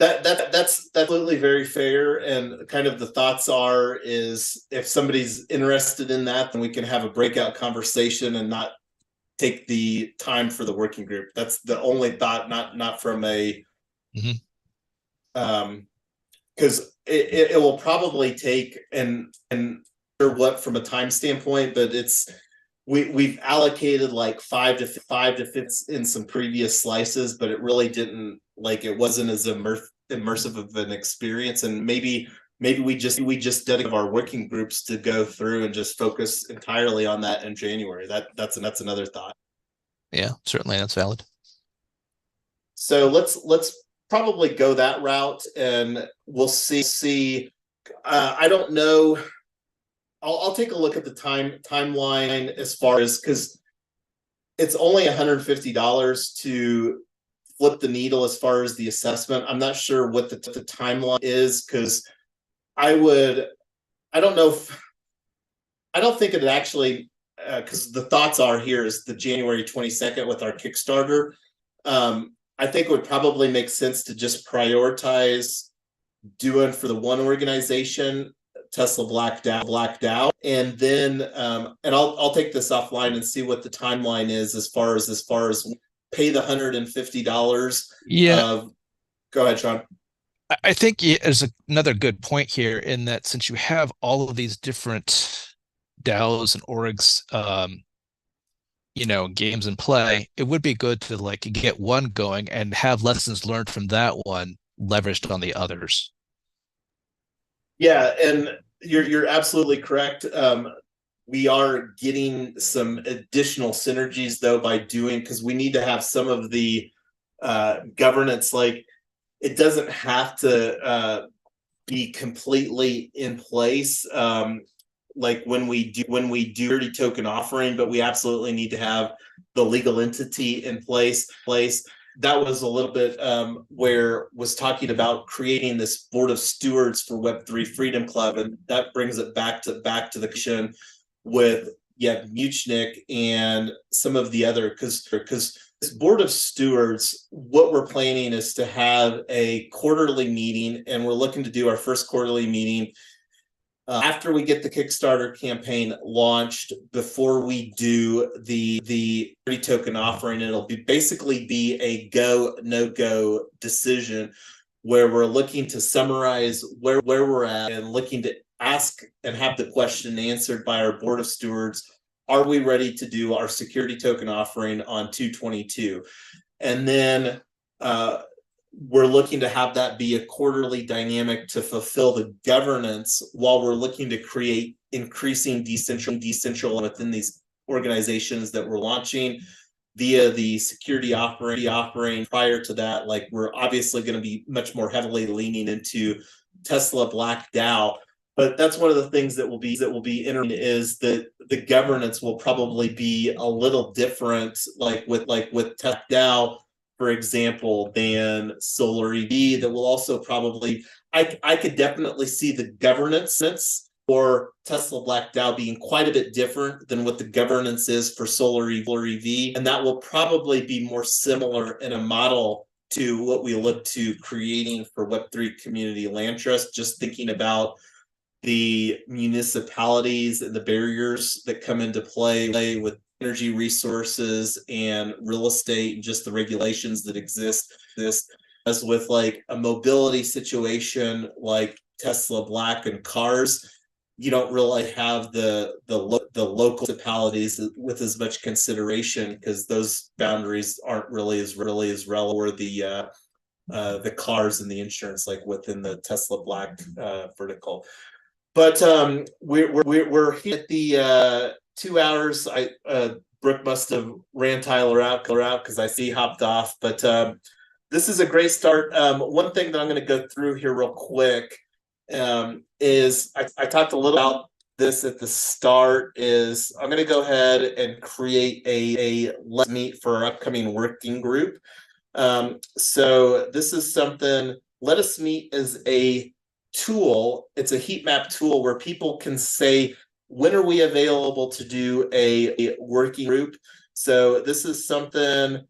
Speaker 1: That's absolutely very fair. And kind of the thoughts is if somebody's interested in that, then we can have a breakout conversation and not take the time for the working group. That's the only thought, not from a because it will probably take and what from a time standpoint, but we've allocated like 5 to 15 in some previous slices, but it really didn't, like, it wasn't as immersive of an experience. And maybe we just dedicate our working groups to go through and just focus entirely on that in January. That's another thought.
Speaker 3: Yeah, certainly that's valid.
Speaker 1: So let's probably go that route, and we'll see. I don't know. I'll take a look at the timeline as far as, because it's only $150 to flip the needle as far as the assessment. I'm not sure what the timeline is, because I don't think it actually, because the thoughts are here is the January 22nd with our Kickstarter. I think it would probably make sense to just prioritize doing for the one organization, Tesla Black DAO, and then and I'll take this offline and see what the timeline is as far as pay the $150.
Speaker 3: Yeah.
Speaker 1: Go ahead, Sean.
Speaker 3: I think there's another good point here in that since you have all of these different DAOs and orgs, games in play, it would be good to like get one going and have lessons learned from that one leveraged on the others.
Speaker 1: Yeah, and you're absolutely correct. We are getting some additional synergies though by doing, because we need to have some of the governance, like it doesn't have to be completely in place. Like when we do dirty token offering, but we absolutely need to have the legal entity in place. That was a little bit where was talking about creating this board of stewards for Web3 Freedom Club, and that brings it back to the question with Muchnick and some of the other, because this board of stewards, what we're planning is to have a quarterly meeting, and we're looking to do our first quarterly meeting after we get the Kickstarter campaign launched, before we do the token offering. It'll basically be a go, no go decision where we're looking to summarize where we're at and looking to ask and have the question answered by our board of stewards. Are we ready to do our security token offering on 2/22? And then we're looking to have that be a quarterly dynamic to fulfill the governance while we're looking to create increasing decentral within these organizations that we're launching via the security offering. Prior to that, like we're obviously going to be much more heavily leaning into Tesla Black DAO. But that's one of the things that will be interesting, is that the governance will probably be a little different, like with Tesla DAO, for example, than Solar EV. That will also probably, I could definitely see the governance for Tesla Black DAO being quite a bit different than what the governance is for Solar EV, and that will probably be more similar in a model to what we look to creating for Web3 Community Land Trust. Just thinking about the municipalities and the barriers that come into play with energy resources and real estate, and just the regulations that exist. As with like a mobility situation like Tesla Black and cars, you don't really have the local municipalities with as much consideration, because those boundaries aren't really as relevant, or the cars and the insurance, like within the Tesla Black vertical. But we're at the 2 hours. Brooke must have ran Tyler out because I see he hopped off. But this is a great start. One thing that I'm going to go through here real quick is I talked a little about this at the start. Is I'm going to go ahead and create a let's meet for our upcoming working group. So this is something. Let Us Meet is a tool. It's a heat map tool where people can say, when are we available to do a working group? So this is something,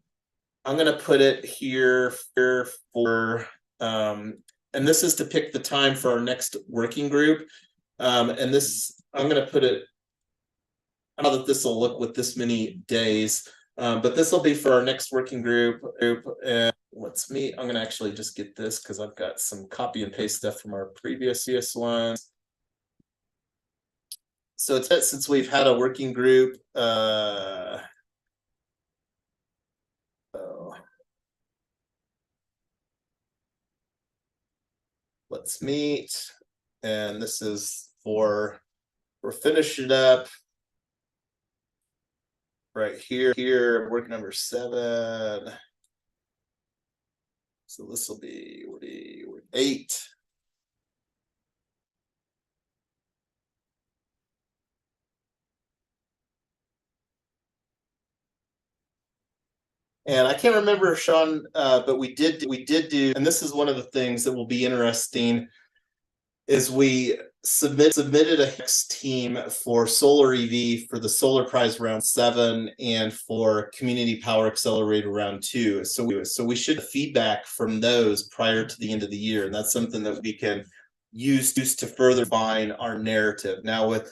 Speaker 1: I'm going to put it here for and this is to pick the time for our next working group. And this, I'm going to put it, I don't know that this will look with this many days, but this will be for our next working group. And let's meet. I'm going to actually just get this because I've got some copy and paste stuff from our previous ones. So it's since we've had a working group. Let's meet. And this is we're finishing up right here, work number 7. So this will be 8. And I can't remember, Sean, but we did do, and this is one of the things that will be interesting, is we submitted a HeroX team for Solar EV for the Solar Prize round 7 and for Community Power Accelerator round 2. So we should have feedback from those prior to the end of the year, and that's something that we can use to further refine our narrative. Now with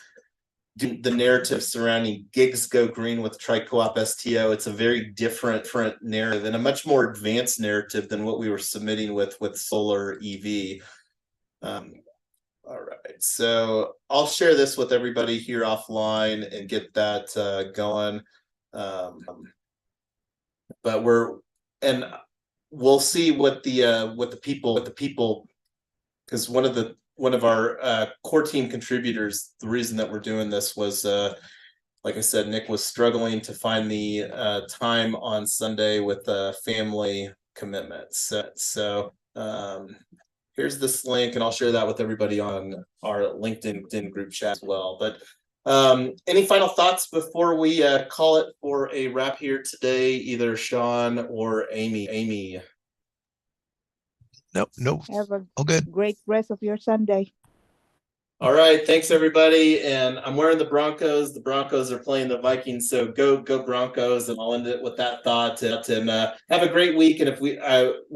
Speaker 1: the narrative surrounding gigs go green with tri-co-op STO. It's a very different narrative and a much more advanced narrative than what we were submitting with solar EV. All right, so I'll share this with everybody here offline and get that going. But we'll see what the people, because one of our core team contributors, the reason that we're doing this was, like I said, Nick was struggling to find the time on Sunday with family commitments. So here's this link, and I'll share that with everybody on our LinkedIn group chat as well. But any final thoughts before we call it for a wrap here today, either Sean or Amy?
Speaker 3: Nope.
Speaker 4: Have a
Speaker 3: All good.
Speaker 4: great rest of your Sunday.
Speaker 1: All right, thanks everybody. And I'm wearing the Broncos. The Broncos are playing the Vikings, so go Broncos. And I'll end it with that thought. And have a great week. And if we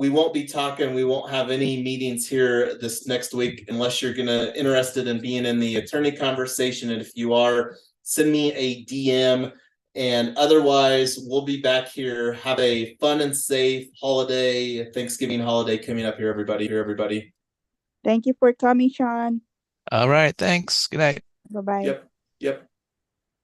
Speaker 1: won't be talking, we won't have any meetings here this next week unless you're interested in being in the attorney conversation. And if you are, send me a DM. And otherwise, we'll be back here. Have a fun and safe Thanksgiving holiday coming up here, everybody.
Speaker 4: Thank you for coming, Sean.
Speaker 3: All right. Thanks. Good night.
Speaker 4: Bye-bye.
Speaker 1: Yep.